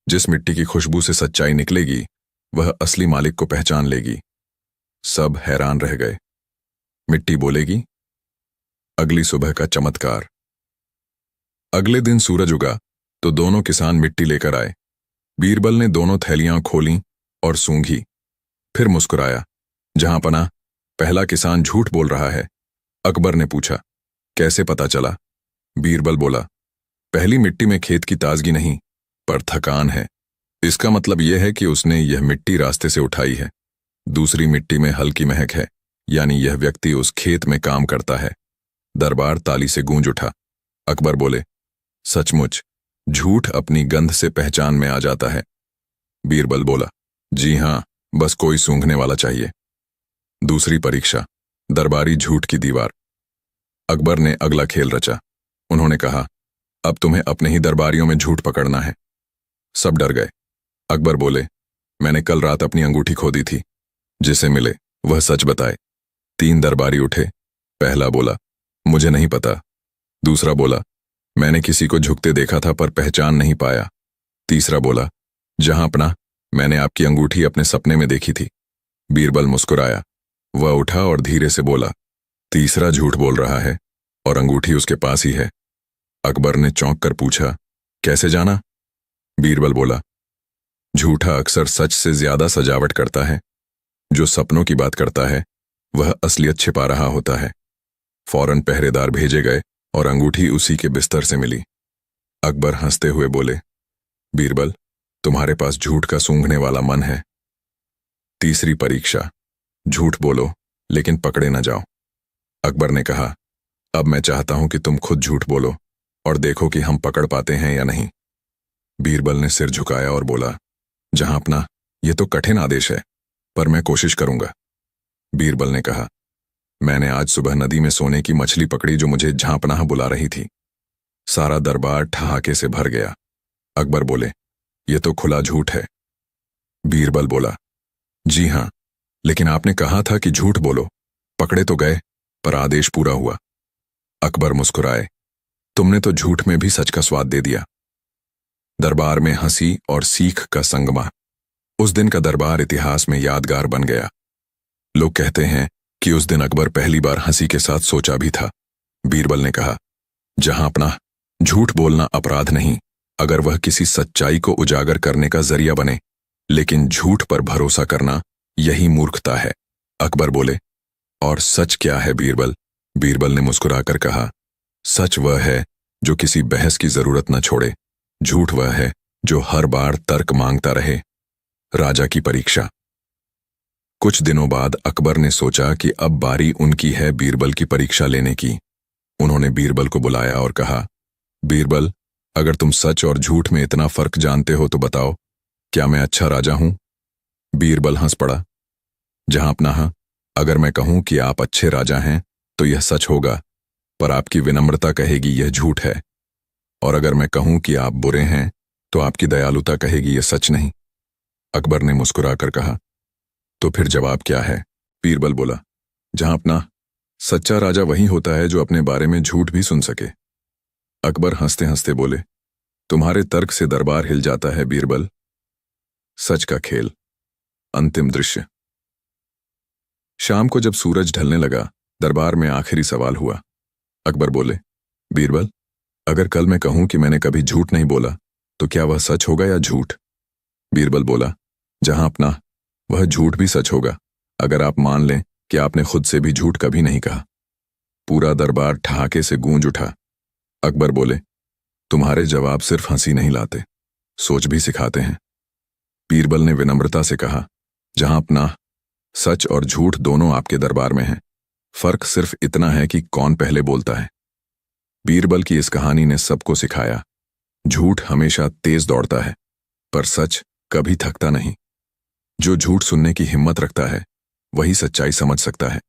जिस मिट्टी की खुशबू से सच्चाई निकलेगी, वह असली मालिक को पहचान लेगी। सब हैरान रह गए। मिट्टी बोलेगी। अगली सुबह का चमत्कार। अगले दिन सूरज उगा तो दोनों किसान मिट्टी लेकर आए। बीरबल ने दोनों थैलियां खोलीं और सूंघी, फिर मुस्कुराया। जहां पनाह, पहला किसान झूठ बोल रहा है। अकबर ने पूछा, कैसे पता चला। बीरबल बोला, पहली मिट्टी में खेत की ताजगी नहीं, पर थकान है। इसका मतलब यह है कि उसने यह मिट्टी रास्ते से उठाई है। दूसरी मिट्टी में हल्की महक है, यानी यह व्यक्ति उस खेत में काम करता है। दरबार ताली से गूंज उठा। अकबर बोले, सचमुच, झूठ अपनी गंध से पहचान में आ जाता है। बीरबल बोला, जी हां, बस कोई सूंघने वाला चाहिए। दूसरी परीक्षा, दरबारी झूठ की दीवार। अकबर ने अगला खेल रचा। उन्होंने कहा, अब तुम्हें अपने ही दरबारियों में झूठ पकड़ना है। सब डर गए। अकबर बोले, मैंने कल रात अपनी अंगूठी खो दी थी, जिसे मिले वह सच बताए। 3 दरबारी उठे। पहला बोला, मुझे नहीं पता। दूसरा बोला, मैंने किसी को झुकते देखा था पर पहचान नहीं पाया। तीसरा बोला, जहां अपना, मैंने आपकी अंगूठी अपने सपने में देखी थी। बीरबल मुस्कुराया। वह उठा और धीरे से बोला, तीसरा झूठ बोल रहा है और अंगूठी उसके पास ही है। अकबर ने चौंक कर पूछा, कैसे जाना। बीरबल बोला, झूठा अक्सर सच से ज्यादा सजावट करता है। जो सपनों की बात करता है वह असलियत छिपा रहा होता है। फौरन पहरेदार भेजे गए और अंगूठी उसी के बिस्तर से मिली। अकबर हंसते हुए बोले, बीरबल, तुम्हारे पास झूठ का सूंघने वाला मन है। तीसरी परीक्षा, झूठ बोलो लेकिन पकड़े न जाओ। अकबर ने कहा, अब मैं चाहता हूं कि तुम खुद झूठ बोलो और देखो कि हम पकड़ पाते हैं या नहीं। बीरबल ने सिर झुकाया और बोला, जहां अपना, यह तो कठिन आदेश है, पर मैं कोशिश करूंगा। बीरबल ने कहा, मैंने आज सुबह नदी में सोने की मछली पकड़ी जो मुझे झांपनाह बुला रही थी। सारा दरबार ठहाके से भर गया। अकबर बोले, यह तो खुला झूठ है। बीरबल बोला, जी हां, लेकिन आपने कहा था कि झूठ बोलो। पकड़े तो गए, पर आदेश पूरा हुआ। अकबर मुस्कुराए, तुमने तो झूठ में भी सच का स्वाद दे दिया। दरबार में हंसी और सीख का संगमा। उस दिन का दरबार इतिहास में यादगार बन गया। लोग कहते हैं कि उस दिन अकबर पहली बार हंसी के साथ सोचा भी था। बीरबल ने कहा, जहां अपना, झूठ बोलना अपराध नहीं, अगर वह किसी सच्चाई को उजागर करने का जरिया बने, लेकिन झूठ पर भरोसा करना, यही मूर्खता है। अकबर बोले, और सच क्या है बीरबल। बीरबल ने मुस्कुराकर कहा, सच वह है जो किसी बहस की जरूरत न छोड़े। झूठ वह है जो हर बार तर्क मांगता रहे। राजा की परीक्षा। कुछ दिनों बाद अकबर ने सोचा कि अब बारी उनकी है बीरबल की परीक्षा लेने की। उन्होंने बीरबल को बुलाया और कहा, बीरबल, अगर तुम सच और झूठ में इतना फर्क जानते हो तो बताओ, क्या मैं अच्छा राजा हूं। बीरबल हंस पड़ा। जहां अपना, अगर मैं कहूं कि आप अच्छे राजा हैं तो यह सच होगा, पर आपकी विनम्रता कहेगी यह झूठ है। और अगर मैं कहूं कि आप बुरे हैं तो आपकी दयालुता कहेगी यह सच नहीं। अकबर ने मुस्कुराकर कहा, तो फिर जवाब क्या है। बीरबल बोला, जहां अपना, सच्चा राजा वही होता है जो अपने बारे में झूठ भी सुन सके। अकबर हंसते हंसते बोले, तुम्हारे तर्क से दरबार हिल जाता है बीरबल। सच का खेल, अंतिम दृश्य। शाम को जब सूरज ढलने लगा, दरबार में आखिरी सवाल हुआ। अकबर बोले, बीरबल, अगर कल मैं कहूं कि मैंने कभी झूठ नहीं बोला, तो क्या वह सच होगा या झूठ? बीरबल बोला, जहां अपना, वह झूठ भी सच होगा, अगर आप मान लें कि आपने खुद से भी झूठ कभी नहीं कहा। पूरा दरबार ठहाके से गूंज उठा। अकबर बोले, तुम्हारे जवाब सिर्फ हंसी नहीं लाते, सोच भी सिखाते हैं। बीरबल ने विनम्रता से कहा, जहां अपना, सच और झूठ दोनों आपके दरबार में हैं, फर्क सिर्फ इतना है कि कौन पहले बोलता है। बीरबल की इस कहानी ने सबको सिखाया, झूठ हमेशा तेज दौड़ता है, पर सच कभी थकता नहीं। जो झूठ सुनने की हिम्मत रखता है, वही सच्चाई समझ सकता है।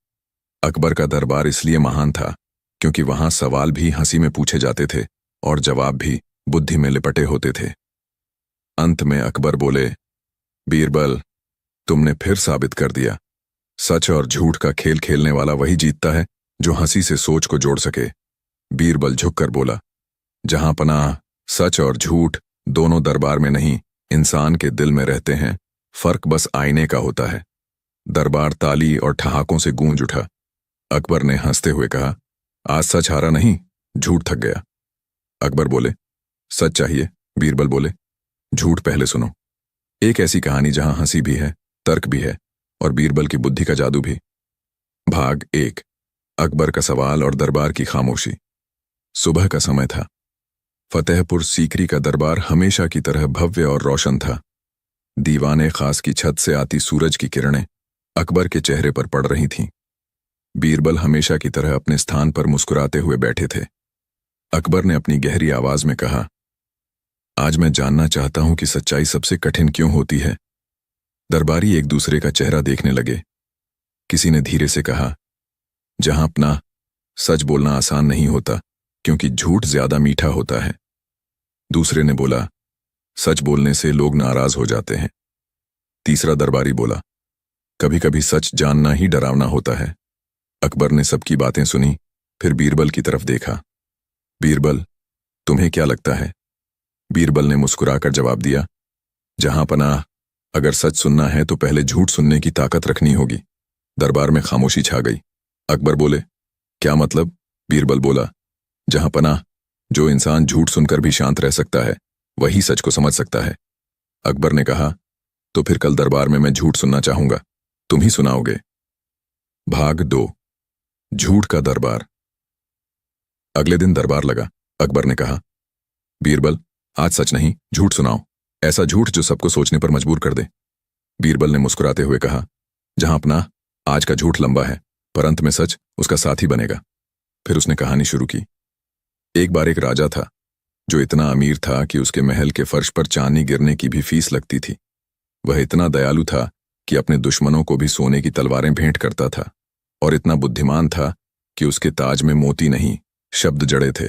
अकबर का दरबार इसलिए महान था क्योंकि वहां सवाल भी हंसी में पूछे जाते थे और जवाब भी बुद्धि में लिपटे होते थे। अंत में अकबर बोले, बीरबल, तुमने फिर साबित कर दिया, सच और झूठ का खेल खेलने वाला वही जीतता है जो हंसी से सोच को जोड़ सके। बीरबल झुककर बोला, जहां पनाह, सच और झूठ दोनों दरबार में नहीं, इंसान के दिल में रहते हैं, फर्क बस आईने का होता है। दरबार ताली और ठहाकों से गूंज उठा। अकबर ने हंसते हुए कहा, आज सच हारा नहीं, झूठ थक गया। अकबर बोले, सच चाहिए। बीरबल बोले, झूठ पहले सुनो। एक ऐसी कहानी जहां हंसी भी है, तर्क भी है और बीरबल की बुद्धि का जादू भी। भाग 1। अकबर का सवाल और दरबार की खामोशी। सुबह का समय था। फतेहपुर सीकरी का दरबार हमेशा की तरह भव्य और रोशन था। दीवाने खास की छत से आती सूरज की किरणें अकबर के चेहरे पर पड़ रही थीं। बीरबल हमेशा की तरह अपने स्थान पर मुस्कुराते हुए बैठे थे। अकबर ने अपनी गहरी आवाज में कहा, आज मैं जानना चाहता हूं कि सच्चाई सबसे कठिन क्यों होती है। दरबारी एक दूसरे का चेहरा देखने लगे। किसी ने धीरे से कहा, जहां अपना, सच बोलना आसान नहीं होता क्योंकि झूठ ज्यादा मीठा होता है। दूसरे ने बोला, सच बोलने से लोग नाराज हो जाते हैं। तीसरा दरबारी बोला, कभी कभी सच जानना ही डरावना होता है। अकबर ने सबकी बातें सुनी, फिर बीरबल की तरफ देखा। बीरबल, तुम्हें क्या लगता है? बीरबल ने मुस्कुराकर जवाब दिया, जहां पनाह, अगर सच सुनना है तो पहले झूठ सुनने की ताकत रखनी होगी। दरबार में खामोशी छा गई। अकबर बोले, क्या मतलब? बीरबल बोला, जहां पनाह, जो इंसान झूठ सुनकर भी शांत रह सकता है, वही सच को समझ सकता है। अकबर ने कहा, तो फिर कल दरबार में मैं झूठ सुनना चाहूंगा, तुम ही सुनाओगे। भाग 2। झूठ का दरबार। अगले दिन दरबार लगा। अकबर ने कहा, बीरबल, आज सच नहीं, झूठ सुनाओ, ऐसा झूठ जो सबको सोचने पर मजबूर कर दे। बीरबल ने मुस्कुराते हुए कहा, जहां अपना, आज का झूठ लंबा है, पर अंत में सच उसका साथी बनेगा। फिर उसने कहानी शुरू की। एक बार एक राजा था जो इतना अमीर था कि उसके महल के फर्श पर चांदी गिरने की भी फीस लगती थी। वह इतना दयालु था कि अपने दुश्मनों को भी सोने की तलवारें भेंट करता था, और इतना बुद्धिमान था कि उसके ताज में मोती नहीं, शब्द जड़े थे।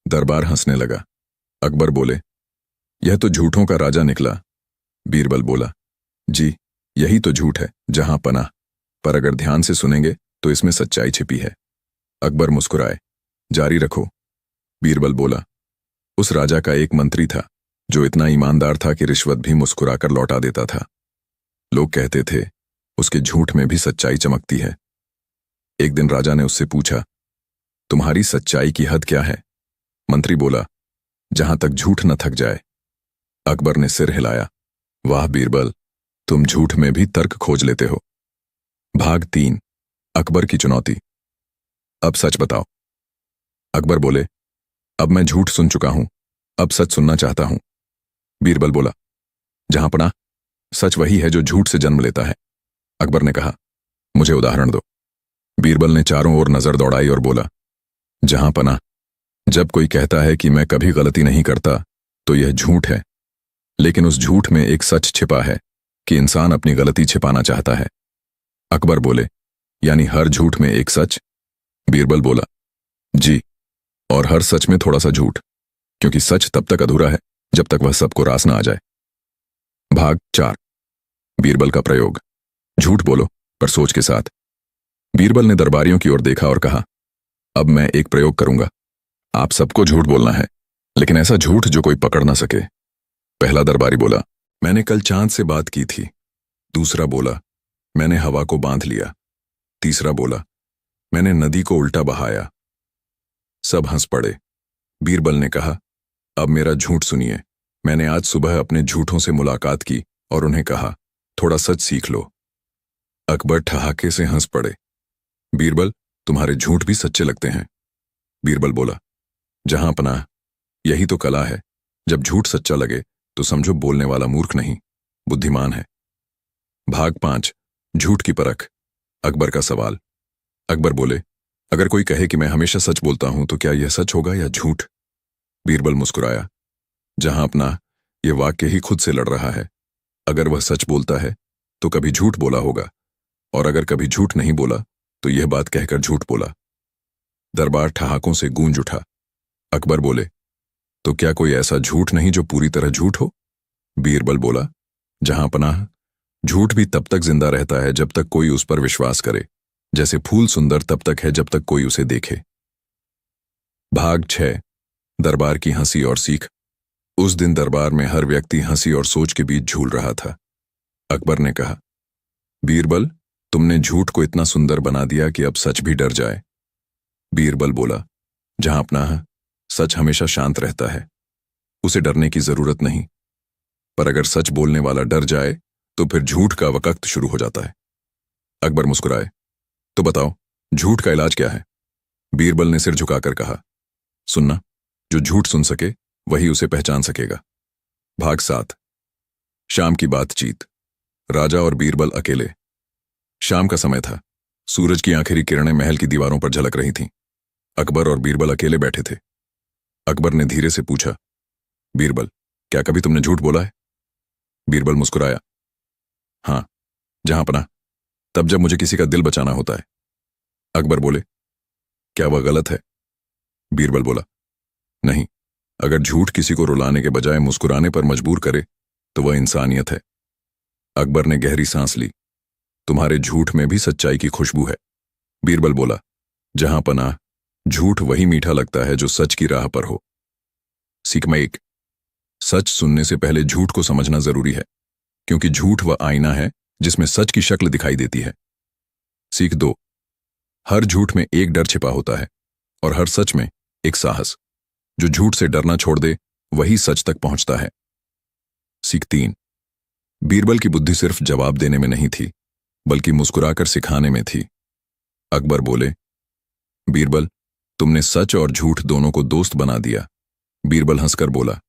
दरबार हंसने लगा। अकबर बोले, यह तो झूठों का राजा निकला। बीरबल बोला, जी, यही तो झूठ है, जहां पनाह, पर अगर ध्यान से सुनेंगे तो इसमें सच्चाई छिपी है। अकबर मुस्कुराए, जारी रखो। बीरबल बोला, उस राजा का एक मंत्री था जो इतना ईमानदार था कि रिश्वत भी मुस्कुराकर लौटा देता था। लोग कहते थे, उसके झूठ में भी सच्चाई चमकती है। एक दिन राजा ने उससे पूछा, तुम्हारी सच्चाई की हद क्या है? मंत्री बोला, जहां तक झूठ न थक जाए। अकबर ने सिर हिलाया, वाह बीरबल, तुम झूठ में भी तर्क खोज लेते हो। भाग 3। अकबर की चुनौती। अब सच बताओ। अकबर बोले, अब मैं झूठ सुन चुका हूं, अब सच सुनना चाहता हूं। बीरबल बोला, जहां पनाह, सच वही है जो झूठ से जन्म लेता है। अकबर ने कहा, मुझे उदाहरण दो। बीरबल ने चारों ओर नजर दौड़ाई और बोला, जहां पनाह, जब कोई कहता है कि मैं कभी गलती नहीं करता, तो यह झूठ है, लेकिन उस झूठ में एक सच छिपा है कि इंसान अपनी गलती छिपाना चाहता है। अकबर बोले, यानी हर झूठ में एक सच? बीरबल बोला, जी, और हर सच में थोड़ा सा झूठ, क्योंकि सच तब तक अधूरा है जब तक वह सबको रास ना आ जाए। भाग 4। बीरबल का प्रयोग। झूठ बोलो, पर सोच के साथ। बीरबल ने दरबारियों की ओर देखा और कहा, अब मैं एक प्रयोग करूंगा। आप सबको झूठ बोलना है, लेकिन ऐसा झूठ जो कोई पकड़ ना सके। पहला दरबारी बोला, मैंने कल चांद से बात की थी। दूसरा बोला, मैंने हवा को बांध लिया। तीसरा बोला, मैंने नदी को उल्टा बहाया। सब हंस पड़े। बीरबल ने कहा, अब मेरा झूठ सुनिए। मैंने आज सुबह अपने झूठों से मुलाकात की और उन्हें कहा, थोड़ा सच सीख लो। अकबर ठहाके से हंस पड़े। बीरबल, तुम्हारे झूठ भी सच्चे लगते हैं। बीरबल बोला, जहां पनाह, यही तो कला है। जब झूठ सच्चा लगे तो समझो बोलने वाला मूर्ख नहीं, बुद्धिमान है। भाग 5, झूठ की परख। अकबर का सवाल। अकबर बोले, अगर कोई कहे कि मैं हमेशा सच बोलता हूं तो क्या यह सच होगा या झूठ? बीरबल मुस्कुराया। जहां अपना, यह वाक्य ही खुद से लड़ रहा है। अगर वह सच बोलता है तो कभी झूठ बोला होगा, और अगर कभी झूठ नहीं बोला तो यह बात कहकर झूठ बोला। दरबार ठहाकों से गूंज उठा। अकबर बोले, तो क्या कोई ऐसा झूठ नहीं जो पूरी तरह झूठ हो? बीरबल बोला, जहां पनाह, झूठ भी तब तक जिंदा रहता है जब तक कोई उस पर विश्वास करे। जैसे फूल सुंदर तब तक है जब तक कोई उसे देखे। भाग 6, दरबार की हंसी और सीख। उस दिन दरबार में हर व्यक्ति हंसी और सोच के बीच झूल रहा था। अकबर ने कहा, बीरबल, तुमने झूठ को इतना सुंदर बना दिया कि अब सच भी डर जाए। बीरबल बोला, जहां अपना है, सच हमेशा शांत रहता है, उसे डरने की जरूरत नहीं। पर अगर सच बोलने वाला डर जाए तो फिर झूठ का वक्त शुरू हो जाता है। अकबर मुस्कुराए। तो बताओ, झूठ का इलाज क्या है? बीरबल ने सिर झुकाकर कहा, सुनना। जो झूठ सुन सके वही उसे पहचान सकेगा। भाग 7, शाम की बातचीत। राजा और बीरबल अकेले। शाम का समय था। सूरज की आखिरी किरणें महल की दीवारों पर झलक रही थीं। अकबर और बीरबल अकेले बैठे थे। अकबर ने धीरे से पूछा, बीरबल, क्या कभी तुमने झूठ बोला है? बीरबल मुस्कुराया। हां, जहां पनाह, तब जब मुझे किसी का दिल बचाना होता है। अकबर बोले, क्या वह गलत है? बीरबल बोला, नहीं, अगर झूठ किसी को रुलाने के बजाय मुस्कुराने पर मजबूर करे तो वह इंसानियत है। अकबर ने गहरी सांस ली। तुम्हारे झूठ में भी सच्चाई की खुशबू है। बीरबल बोला, जहां पनाह, झूठ वही मीठा लगता है जो सच की राह पर हो। सीख में 1, सच सुनने से पहले झूठ को समझना जरूरी है, क्योंकि झूठ वह आईना है जिसमें सच की शक्ल दिखाई देती है। सीख 2, हर झूठ में एक डर छिपा होता है और हर सच में एक साहस। जो झूठ से डरना छोड़ दे वही सच तक पहुंचता है। सीख 3, बीरबल की बुद्धि सिर्फ जवाब देने में नहीं थी, बल्कि मुस्कुराकर सिखाने में थी। अकबर बोले, बीरबल, तुमने सच और झूठ दोनों को दोस्त बना दिया। बीरबल हंसकर बोला,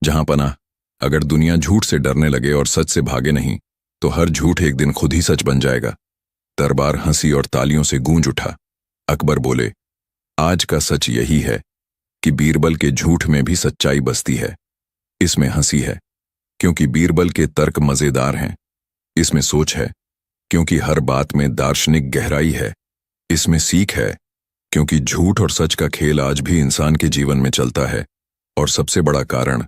जहां पनाह, अगर दुनिया झूठ से डरने लगे और सच से भागे नहीं तो हर झूठ एक दिन खुद ही सच बन जाएगा। दरबार हंसी और तालियों से गूंज उठा। अकबर बोले, आज का सच यही है कि बीरबल के झूठ में भी सच्चाई बसती है। इसमें हंसी है क्योंकि बीरबल के तर्क मजेदार हैं। इसमें सोच है क्योंकि हर बात में दार्शनिक गहराई है। इसमें सीख है क्योंकि झूठ और सच का खेल आज भी इंसान के जीवन में चलता है। और सबसे बड़ा कारण,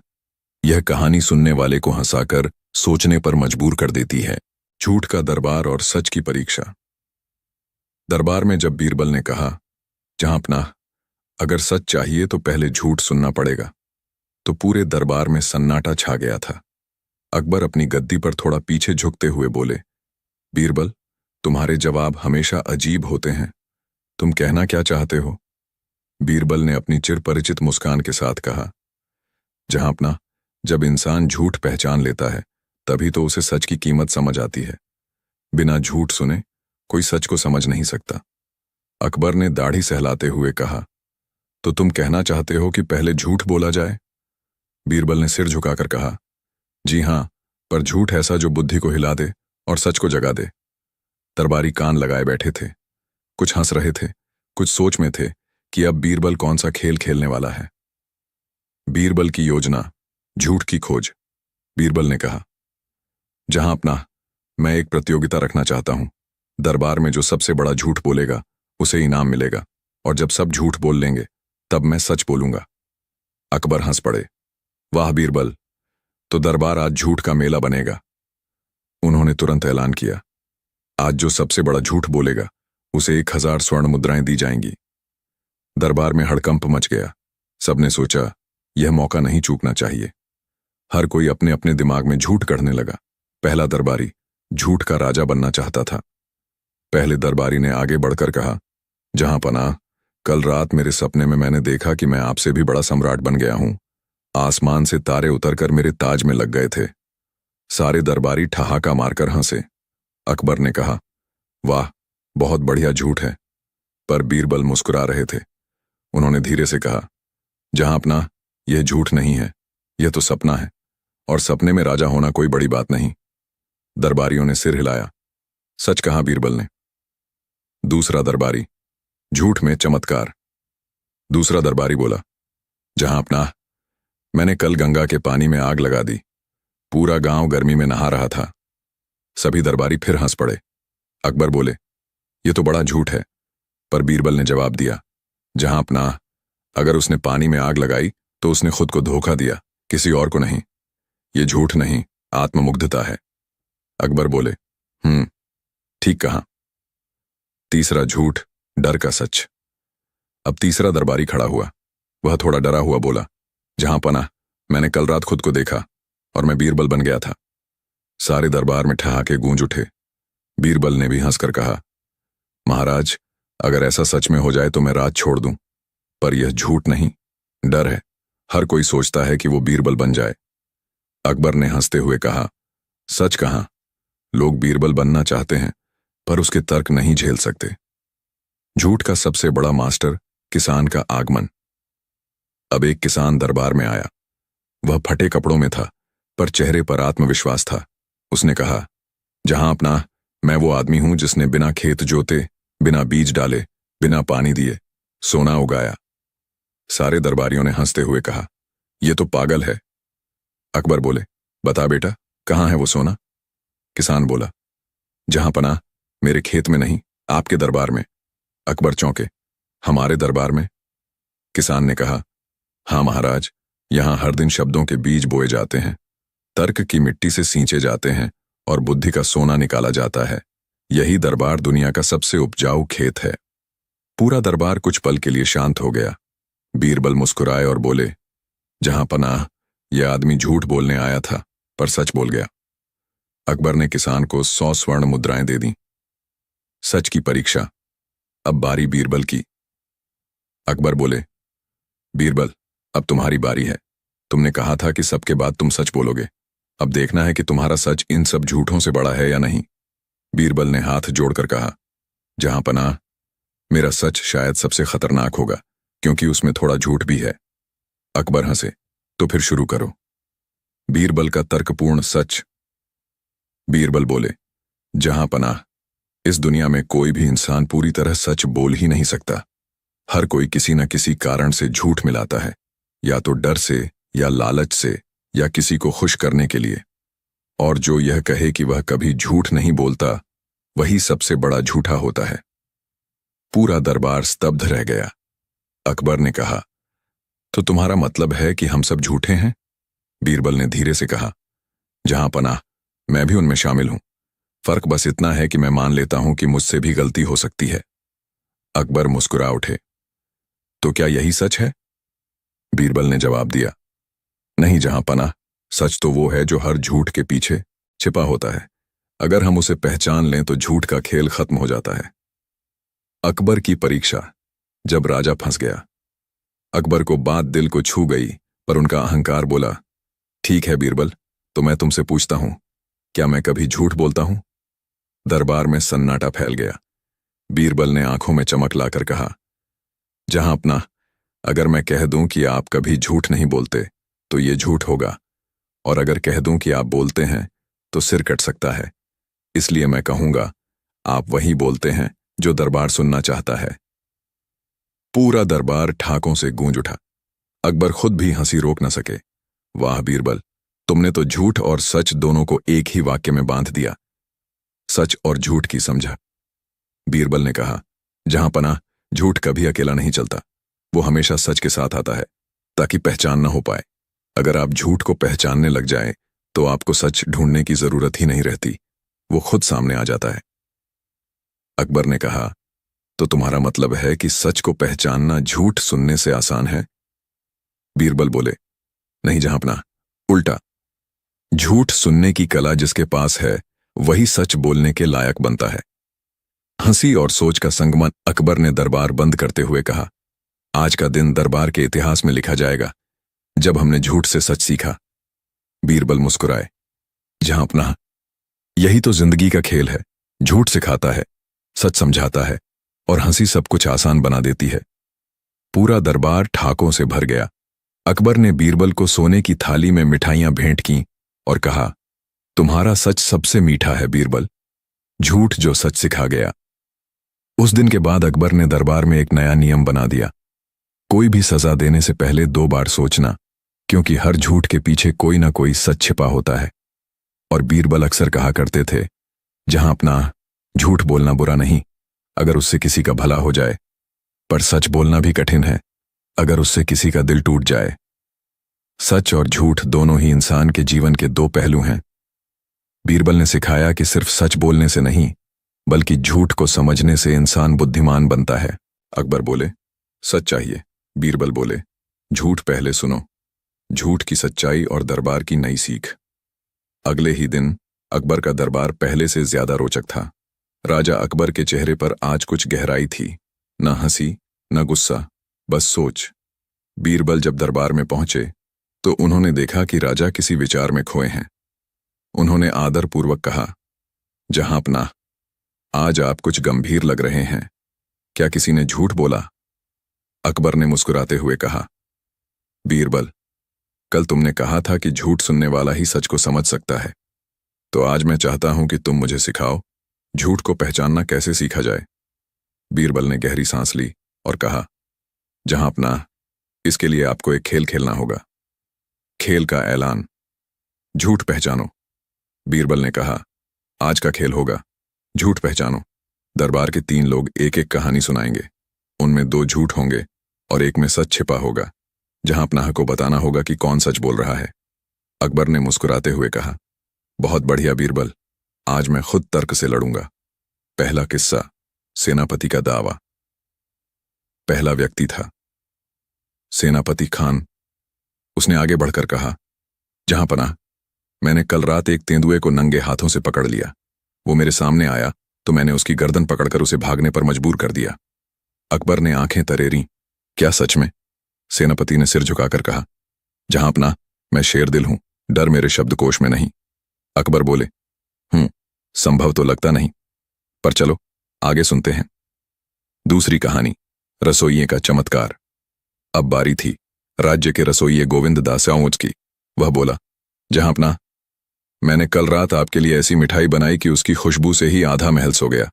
यह कहानी सुनने वाले को हंसाकर सोचने पर मजबूर कर देती है। झूठ का दरबार और सच की परीक्षा। दरबार में जब बीरबल ने कहा, जहां पनाह, अगर सच चाहिए तो पहले झूठ सुनना पड़ेगा, तो पूरे दरबार में सन्नाटा छा गया था। अकबर अपनी गद्दी पर थोड़ा पीछे झुकते हुए बोले, बीरबल, तुम्हारे जवाब हमेशा अजीब होते हैं। तुम कहना क्या चाहते हो? बीरबल ने अपनी चिरपरिचित मुस्कान के साथ कहा, जहां पनाह, जब इंसान झूठ पहचान लेता है तभी तो उसे सच की कीमत समझ आती है। बिना झूठ सुने कोई सच को समझ नहीं सकता। अकबर ने दाढ़ी सहलाते हुए कहा, तो तुम कहना चाहते हो कि पहले झूठ बोला जाए? बीरबल ने सिर झुकाकर कहा, जी हां, पर झूठ ऐसा जो बुद्धि को हिला दे और सच को जगा दे। दरबारी कान लगाए बैठे थे। कुछ हंस रहे थे, कुछ सोच में थे कि अब बीरबल कौन सा खेल खेलने वाला है। बीरबल की योजना, झूठ की खोज। बीरबल ने कहा, जहां पनाह, मैं एक प्रतियोगिता रखना चाहता हूं। दरबार में जो सबसे बड़ा झूठ बोलेगा उसे इनाम मिलेगा, और जब सब झूठ बोल लेंगे तब मैं सच बोलूंगा। अकबर हंस पड़े। वाह बीरबल, तो दरबार आज झूठ का मेला बनेगा। उन्होंने तुरंत ऐलान किया, आज जो सबसे बड़ा झूठ बोलेगा उसे 1000 स्वर्ण मुद्राएं दी जाएंगी। दरबार में हड़कंप मच गया। सबने सोचा, यह मौका नहीं चूकना चाहिए। हर कोई अपने अपने दिमाग में झूठ गढ़ने लगा। पहला दरबारी, झूठ का राजा बनना चाहता था। पहले दरबारी ने आगे बढ़कर कहा, जहां पनाह, कल रात मेरे सपने में मैंने देखा कि मैं आपसे भी बड़ा सम्राट बन गया हूं। आसमान से तारे उतरकर मेरे ताज में लग गए थे। सारे दरबारी ठहाका मारकर हंसे। अकबर ने कहा, वाह, बहुत बढ़िया झूठ है। पर बीरबल मुस्कुरा रहे थे। उन्होंने धीरे से कहा, जहां अपना, यह झूठ नहीं है, यह तो सपना है, और सपने में राजा होना कोई बड़ी बात नहीं। दरबारियों ने सिर हिलाया। सच कहा बीरबल ने। दूसरा दरबारी, झूठ में चमत्कार। दूसरा दरबारी बोला, जहां अपना, मैंने कल गंगा के पानी में आग लगा दी। पूरा गांव गर्मी में नहा रहा था। सभी दरबारी फिर हंस पड़े। अकबर बोले, ये तो बड़ा झूठ है। पर बीरबल ने जवाब दिया, जहां अपना, अगर उसने पानी में आग लगाई तो उसने खुद को धोखा दिया, किसी और को नहीं। ये झूठ नहीं, आत्ममुग्धता है। अकबर बोले, ठीक कहा। तीसरा झूठ, डर का सच। अब तीसरा दरबारी खड़ा हुआ। वह थोड़ा डरा हुआ बोला, जहां पनाह, मैंने कल रात खुद को देखा और मैं बीरबल बन गया था। सारे दरबार में ठहाके गूंज उठे। बीरबल ने भी हंसकर कहा, महाराज, अगर ऐसा सच में हो जाए तो मैं राज छोड़ दूं। पर यह झूठ नहीं, डर है। हर कोई सोचता है कि वो बीरबल बन जाए। अकबर ने हंसते हुए कहा, सच कहा। लोग बीरबल बनना चाहते हैं, पर उसके तर्क नहीं झेल सकते। झूठ का सबसे बड़ा मास्टर, किसान का आगमन। अब एक किसान दरबार में आया। वह फटे कपड़ों में था, पर चेहरे पर आत्मविश्वास था। उसने कहा, जहां अपना, मैं वो आदमी हूं जिसने बिना खेत जोते, बिना बीज डाले, बिना पानी दिए सोना उगाया। सारे दरबारियों ने हंसते हुए कहा, यह तो पागल है। अकबर बोले, बता बेटा, कहां है वो सोना? किसान बोला, जहां पनाह, मेरे खेत में नहीं, आपके दरबार में। अकबर चौंके, हमारे दरबार में? किसान ने कहा, हां महाराज, यहां हर दिन शब्दों के बीज बोए जाते हैं, तर्क की मिट्टी से सींचे जाते हैं और बुद्धि का सोना निकाला जाता है। यही दरबार दुनिया का सबसे उपजाऊ खेत है। पूरा दरबार कुछ पल के लिए शांत हो गया। बीरबल मुस्कुराए और बोले, जहां पनाह, यह आदमी झूठ बोलने आया था, पर सच बोल गया। अकबर ने किसान को 100 स्वर्ण मुद्राएं दे दी। सच की परीक्षा। अब बारी बीरबल की। अकबर बोले, बीरबल, अब तुम्हारी बारी है। तुमने कहा था कि सबके बाद तुम सच बोलोगे। अब देखना है कि तुम्हारा सच इन सब झूठों से बड़ा है या नहीं। बीरबल ने हाथ जोड़कर कहा, जहां पनाह, मेरा सच शायद सबसे खतरनाक होगा, क्योंकि उसमें थोड़ा झूठ भी है। अकबर हंसे, तो फिर शुरू करो। बीरबल का तर्कपूर्ण सच। बीरबल बोले, जहां पनाह, इस दुनिया में कोई भी इंसान पूरी तरह सच बोल ही नहीं सकता। हर कोई किसी न किसी कारण से झूठ मिलाता है, या तो डर से, या लालच से, या किसी को खुश करने के लिए। और जो यह कहे कि वह कभी झूठ नहीं बोलता, वही सबसे बड़ा झूठा होता है। पूरा दरबार स्तब्ध रह गया। अकबर ने कहा, तो तुम्हारा मतलब है कि हम सब झूठे हैं? बीरबल ने धीरे से कहा, जहां पनाह, मैं भी उनमें शामिल हूं। फर्क बस इतना है कि मैं मान लेता हूं कि मुझसे भी गलती हो सकती है। अकबर मुस्कुरा उठे, तो क्या यही सच है? बीरबल ने जवाब दिया, नहीं जहां पनाह, सच तो वो है जो हर झूठ के पीछे छिपा होता है। अगर हम उसे पहचान लें तो झूठ का खेल खत्म हो जाता है। अकबर की परीक्षा। जब राजा फंस गया। अकबर को बात दिल को छू गई, पर उनका अहंकार बोला, ठीक है बीरबल, तो मैं तुमसे पूछता हूं, क्या मैं कभी झूठ बोलता हूं? दरबार में सन्नाटा फैल गया। बीरबल ने आंखों में चमक लाकर कहा, जहां अपना, अगर मैं कह दूं कि आप कभी झूठ नहीं बोलते तो ये झूठ होगा, और अगर कह दूं कि आप बोलते हैं तो सिर कट सकता है। इसलिए मैं कहूंगा, आप वही बोलते हैं जो दरबार सुनना चाहता है। पूरा दरबार ठाकों से गूंज उठा। अकबर खुद भी हंसी रोक न सके। वाह बीरबल, तुमने तो झूठ और सच दोनों को एक ही वाक्य में बांध दिया। सच और झूठ की समझा। बीरबल ने कहा, जहां पनाह, झूठ कभी अकेला नहीं चलता, वो हमेशा सच के साथ आता है, ताकि पहचान न हो पाए। अगर आप झूठ को पहचानने लग जाएं, तो आपको सच ढूंढने की जरूरत ही नहीं रहती, वो खुद सामने आ जाता है। अकबर ने कहा, तो तुम्हारा मतलब है कि सच को पहचानना झूठ सुनने से आसान है? बीरबल बोले, नहीं जहां अपना, उल्टा। झूठ सुनने की कला जिसके पास है, वही सच बोलने के लायक बनता है। हंसी और सोच का संगमन। अकबर ने दरबार बंद करते हुए कहा, आज का दिन दरबार के इतिहास में लिखा जाएगा जब हमने झूठ से सच सीखा। बीरबल मुस्कुराए। जहां अपना, यही तो जिंदगी का खेल है। झूठ सिखाता है, सच समझाता है और हंसी सब कुछ आसान बना देती है। पूरा दरबार ठाकों से भर गया। अकबर ने बीरबल को सोने की थाली में मिठाइयां भेंट की और कहा, तुम्हारा सच सबसे मीठा है बीरबल, झूठ जो सच सिखा गया। उस दिन के बाद अकबर ने दरबार में एक नया नियम बना दिया, कोई भी सजा देने से पहले 2 बार सोचना, क्योंकि हर झूठ के पीछे कोई ना कोई सच छिपा होता है। और बीरबल अक्सर कहा करते थे, जहां अपना, झूठ बोलना बुरा नहीं अगर उससे किसी का भला हो जाए, पर सच बोलना भी कठिन है अगर उससे किसी का दिल टूट जाए। सच और झूठ दोनों ही इंसान के जीवन के 2 पहलू हैं। बीरबल ने सिखाया कि सिर्फ सच बोलने से नहीं, बल्कि झूठ को समझने से इंसान बुद्धिमान बनता है। अकबर बोले, सच चाहिए। बीरबल बोले, झूठ पहले सुनो। झूठ की सच्चाई और दरबार की नई सीख। अगले ही दिन अकबर का दरबार पहले से ज्यादा रोचक था। राजा अकबर के चेहरे पर आज कुछ गहराई थी, न हंसी न गुस्सा, बस सोच। बीरबल जब दरबार में पहुंचे तो उन्होंने देखा कि राजा किसी विचार में खोए हैं। उन्होंने आदरपूर्वक कहा, जहां अपना, आज आप कुछ गंभीर लग रहे हैं, क्या किसी ने झूठ बोला? अकबर ने मुस्कुराते हुए कहा, बीरबल, कल तुमने कहा था कि झूठ सुनने वाला ही सच को समझ सकता है, तो आज मैं चाहता हूं कि तुम मुझे सिखाओ झूठ को पहचानना कैसे सीखा जाए। बीरबल ने गहरी सांस ली और कहा, जहां अपना, इसके लिए आपको एक खेल खेलना होगा। खेल का ऐलान, झूठ पहचानो। बीरबल ने कहा, आज का खेल होगा झूठ पहचानो। दरबार के 3 लोग एक एक कहानी सुनाएंगे, उनमें 2 झूठ होंगे और एक में सच छिपा होगा। जहां अपना को बताना होगा कि कौन सच बोल रहा है। अकबर ने मुस्कुराते हुए कहा, बहुत बढ़िया बीरबल, आज मैं खुद तर्क से लड़ूंगा। पहला किस्सा, सेनापति का दावा। पहला व्यक्ति था सेनापति खान। उसने आगे बढ़कर कहा, जहां पनाह, मैंने कल रात एक तेंदुए को नंगे हाथों से पकड़ लिया। वो मेरे सामने आया तो मैंने उसकी गर्दन पकड़कर उसे भागने पर मजबूर कर दिया। अकबर ने आंखें तरेरी। क्या सच में? सेनापति ने सिर झुकाकर कहा, जहां अपना, मैं शेर दिल हूं, डर मेरे शब्दकोश में नहीं। अकबर बोले, संभव तो लगता नहीं, पर चलो आगे सुनते हैं। दूसरी कहानी, रसोइये का चमत्कार। अब बारी थी राज्य के रसोइये गोविंद दास्याओज की। वह बोला, जहां अपना, मैंने कल रात आपके लिए ऐसी मिठाई बनाई कि उसकी खुशबू से ही आधा महल सो गया।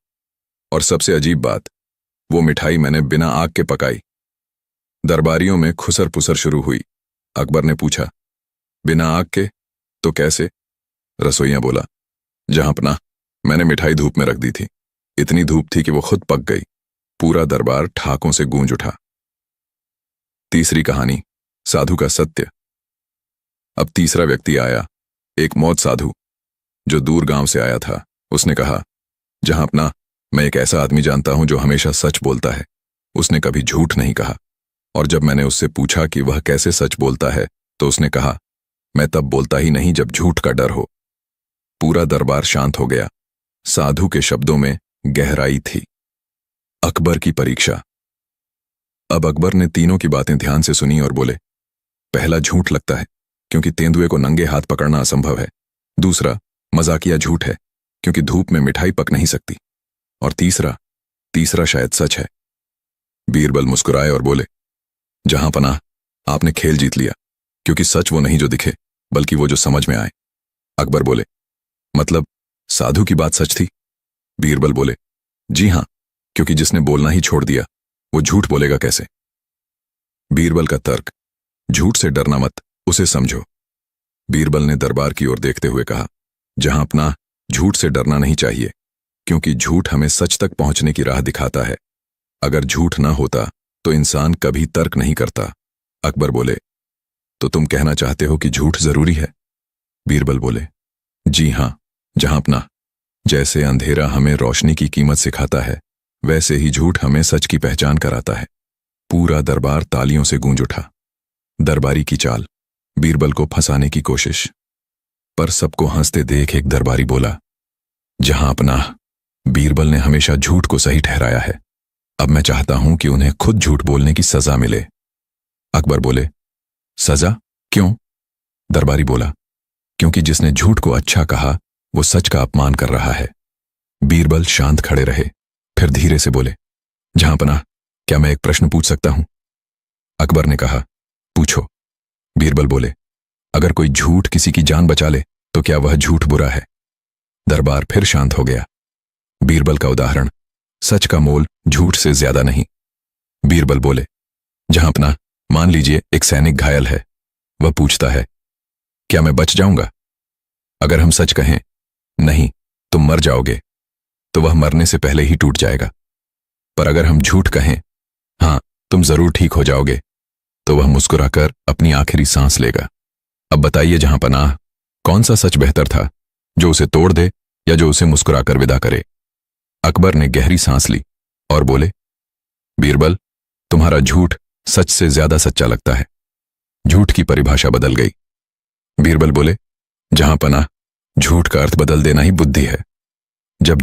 और सबसे अजीब बात, वो मिठाई मैंने बिना आग के पकाई। दरबारियों में खुसर पुसर शुरू हुई। अकबर ने पूछा, बिना आग के? तो कैसे? रसोइया बोला, जहां अपना, मैंने मिठाई धूप में रख दी थी। इतनी धूप थी कि वो खुद पक गई। पूरा दरबार ठाकों से गूंज उठा। तीसरी कहानी, साधु का सत्य। अब तीसरा व्यक्ति आया, एक मौत साधु, जो दूर गांव से आया था। उसने कहा, जहां अपना, मैं एक ऐसा आदमी जानता हूं जो हमेशा सच बोलता है। उसने कभी झूठ नहीं कहा। और जब मैंने उससे पूछा कि वह कैसे सच बोलता है, तो उसने कहा, मैं तब बोलता ही नहीं जब झूठ का डर हो। पूरा दरबार शांत हो गया। साधु के शब्दों में गहराई थी। अकबर की परीक्षा। अब अकबर ने तीनों की बातें ध्यान से सुनी और बोले, पहला झूठ लगता है, क्योंकि तेंदुए को नंगे हाथ पकड़ना असंभव है। दूसरा, मजाकिया झूठ है, क्योंकि धूप में मिठाई पक नहीं सकती। और तीसरा शायद सच है। बीरबल मुस्कुराए और बोले, जहां पनाह, आपने खेल जीत लिया, क्योंकि सच वो नहीं जो दिखे, बल्कि वो जो समझ में आए। अकबर बोले, मतलब साधु की बात सच थी? बीरबल बोले, जी हां, क्योंकि जिसने बोलना ही छोड़ दिया, वो झूठ बोलेगा कैसे? बीरबल का तर्क, झूठ से डरना मत, उसे समझो। बीरबल ने दरबार की ओर देखते हुए कहा, जहां अपना, झूठ से डरना नहीं चाहिए, क्योंकि झूठ हमें सच तक पहुंचने की राह दिखाता है। अगर झूठ ना होता तो इंसान कभी तर्क नहीं करता। अकबर बोले, तो तुम कहना चाहते हो कि झूठ जरूरी है? बीरबल बोले, जी हां, जहां अपना, जैसे अंधेरा हमें रोशनी की कीमत सिखाता है, वैसे ही झूठ हमें सच की पहचान कराता है। पूरा दरबार तालियों से गूंज उठा। दरबारी की चाल, बीरबल को फंसाने की कोशिश। पर सबको हंसते देख एक दरबारी बोला, जहां अपना बीरबल ने हमेशा झूठ को सही ठहराया है, अब मैं चाहता हूं कि उन्हें खुद झूठ बोलने की सजा मिले। अकबर बोले, सजा क्यों? दरबारी बोला, क्योंकि जिसने झूठ को अच्छा कहा वो सच का अपमान कर रहा है। बीरबल शांत खड़े रहे, फिर धीरे से बोले, जहांपनाह, क्या मैं एक प्रश्न पूछ सकता हूं? अकबर ने कहा, पूछो। बीरबल बोले, अगर कोई झूठ किसी की जान बचा ले तो क्या वह झूठ बुरा है? दरबार फिर शांत हो गया। बीरबल का उदाहरण, सच का मोल झूठ से ज्यादा नहीं। बीरबल बोले, जहांपनाह, मान लीजिए एक सैनिक घायल है। वह पूछता है, क्या मैं बच जाऊंगा? अगर हम सच कहें, नहीं, तुम मर जाओगे, तो वह मरने से पहले ही टूट जाएगा। पर अगर हम झूठ कहें, हाँ, तुम जरूर ठीक हो जाओगे, तो वह मुस्कुराकर अपनी आखिरी सांस लेगा। अब बताइए जहांपनाह, कौन सा सच बेहतर था, जो उसे तोड़ दे या जो उसे मुस्कुराकर विदा करे? अकबर ने गहरी सांस ली और बोले, बीरबल, तुम्हारा झूठ सच से ज्यादा सच्चा लगता है। झूठ की परिभाषा बदल गई। बीरबल बोले, जहांपनाह, झूठ का अर्थ बदल देना ही बुद्धि है। जब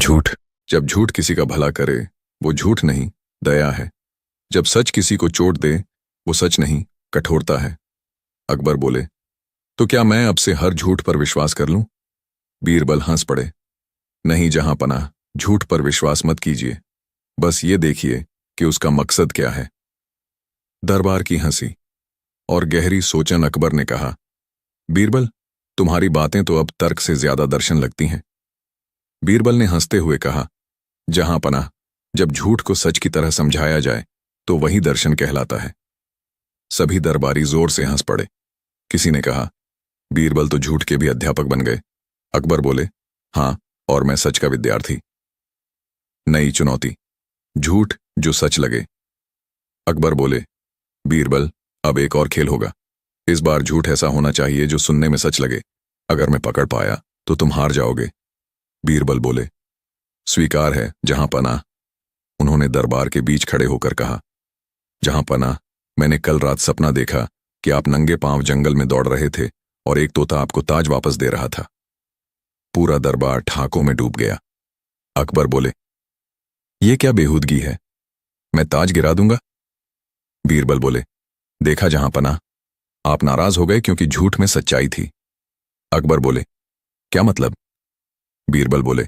झूठ किसी का भला करे वो झूठ नहीं, दया है। जब सच किसी को चोट दे वो सच नहीं, कठोरता है। अकबर बोले, तो क्या मैं अब से हर झूठ पर विश्वास कर लूं? बीरबल हंस पड़े, नहीं जहांपनाह, झूठ पर विश्वास मत कीजिए, बस ये देखिए कि उसका मकसद क्या है। दरबार की हंसी और गहरी सोचन अकबर ने कहा, बीरबल, तुम्हारी बातें तो अब तर्क से ज्यादा दर्शन लगती हैं। बीरबल ने हंसते हुए कहा, जहांपनाह, जब झूठ को सच की तरह समझाया जाए तो वही दर्शन कहलाता है। सभी दरबारी जोर से हंस पड़े। किसी ने कहा, बीरबल तो झूठ के भी अध्यापक बन गए। अकबर बोले, हां, और मैं सच का विद्यार्थी। नई चुनौती, झूठ जो सच लगे। अकबर बोले, बीरबल, अब एक और खेल होगा। इस बार झूठ ऐसा होना चाहिए जो सुनने में सच लगे। अगर मैं पकड़ पाया तो तुम हार जाओगे। बीरबल बोले, स्वीकार है जहांपनाह। उन्होंने दरबार के बीच खड़े होकर कहा, जहांपनाह, मैंने कल रात सपना देखा कि आप नंगे पांव जंगल में दौड़ रहे थे और एक तोता आपको ताज वापस दे रहा था। पूरा दरबार ठाकों में डूब गया। अकबर बोले, यह क्या बेहूदगी है, मैं ताज गिरा दूंगा? बीरबल बोले, देखा जहांपनाह, आप नाराज हो गए क्योंकि झूठ में सच्चाई थी। अकबर बोले, क्या मतलब? बीरबल बोले,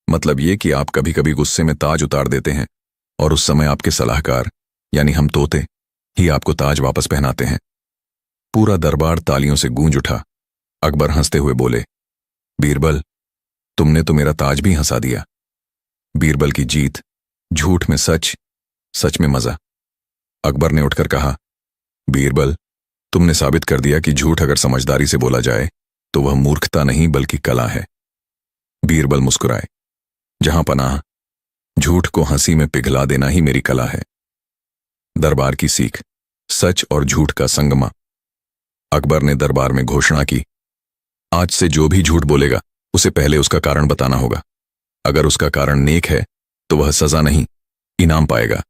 मतलब ये कि आप कभी कभी गुस्से में ताज उतार देते हैं और उस समय आपके सलाहकार यानी हम तोते ही आपको ताज वापस पहनाते हैं। पूरा दरबार तालियों से गूंज उठा। अकबर हंसते हुए बोले, बीरबल, तुमने तो मेरा ताज भी हंसा दिया। बीरबल की जीत, झूठ में सच, सच में मजा। अकबर ने उठकर कहा, बीरबल, तुमने साबित कर दिया कि झूठ अगर समझदारी से बोला जाए तो वह मूर्खता नहीं बल्कि कला है। बीरबल मुस्कुराए, जहांपनाह, झूठ को हंसी में पिघला देना ही मेरी कला है। दरबार की सीख, सच और झूठ का संगमा। अकबर ने दरबार में घोषणा की, आज से जो भी झूठ बोलेगा उसे पहले उसका कारण बताना होगा। अगर उसका कारण नेक है तो वह सजा नहीं, इनाम पाएगा।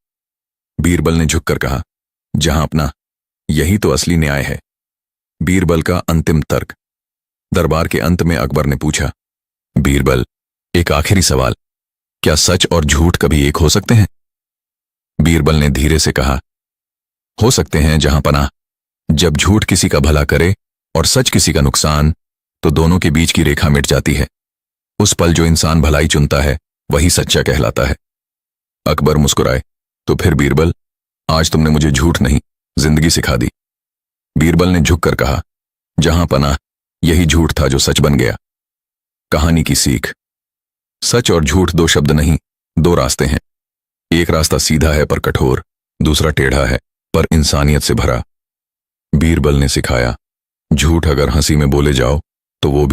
बीरबल ने झुककर कहा, जहांपनाह, यही तो असली न्याय है। बीरबल का अंतिम तर्क। दरबार के अंत में अकबर ने पूछा, बीरबल, एक आखिरी सवाल, क्या सच और झूठ कभी एक हो सकते हैं? बीरबल ने धीरे से कहा, हो सकते हैं जहांपनाह। जब झूठ किसी का भला करे और सच किसी का नुकसान, तो दोनों के बीच की रेखा मिट जाती है। उस पल जो इंसान भलाई चुनता है वही सच्चा कहलाता है। अकबर मुस्कुराए, तो फिर बीरबल, आज तुमने मुझे झूठ नहीं, जिंदगी सिखा दी। बीरबल ने झुककर कहा, जहांपनाह, यही झूठ था जो सच बन गया। कहानी की सीख, सच और झूठ दो शब्द नहीं, दो रास्ते हैं। एक रास्ता सीधा है पर कठोर, दूसरा टेढ़ा है पर इंसानियत से भरा। बीरबल ने सिखाया, झूठ अगर हंसी में बोले जाओ तो वो भी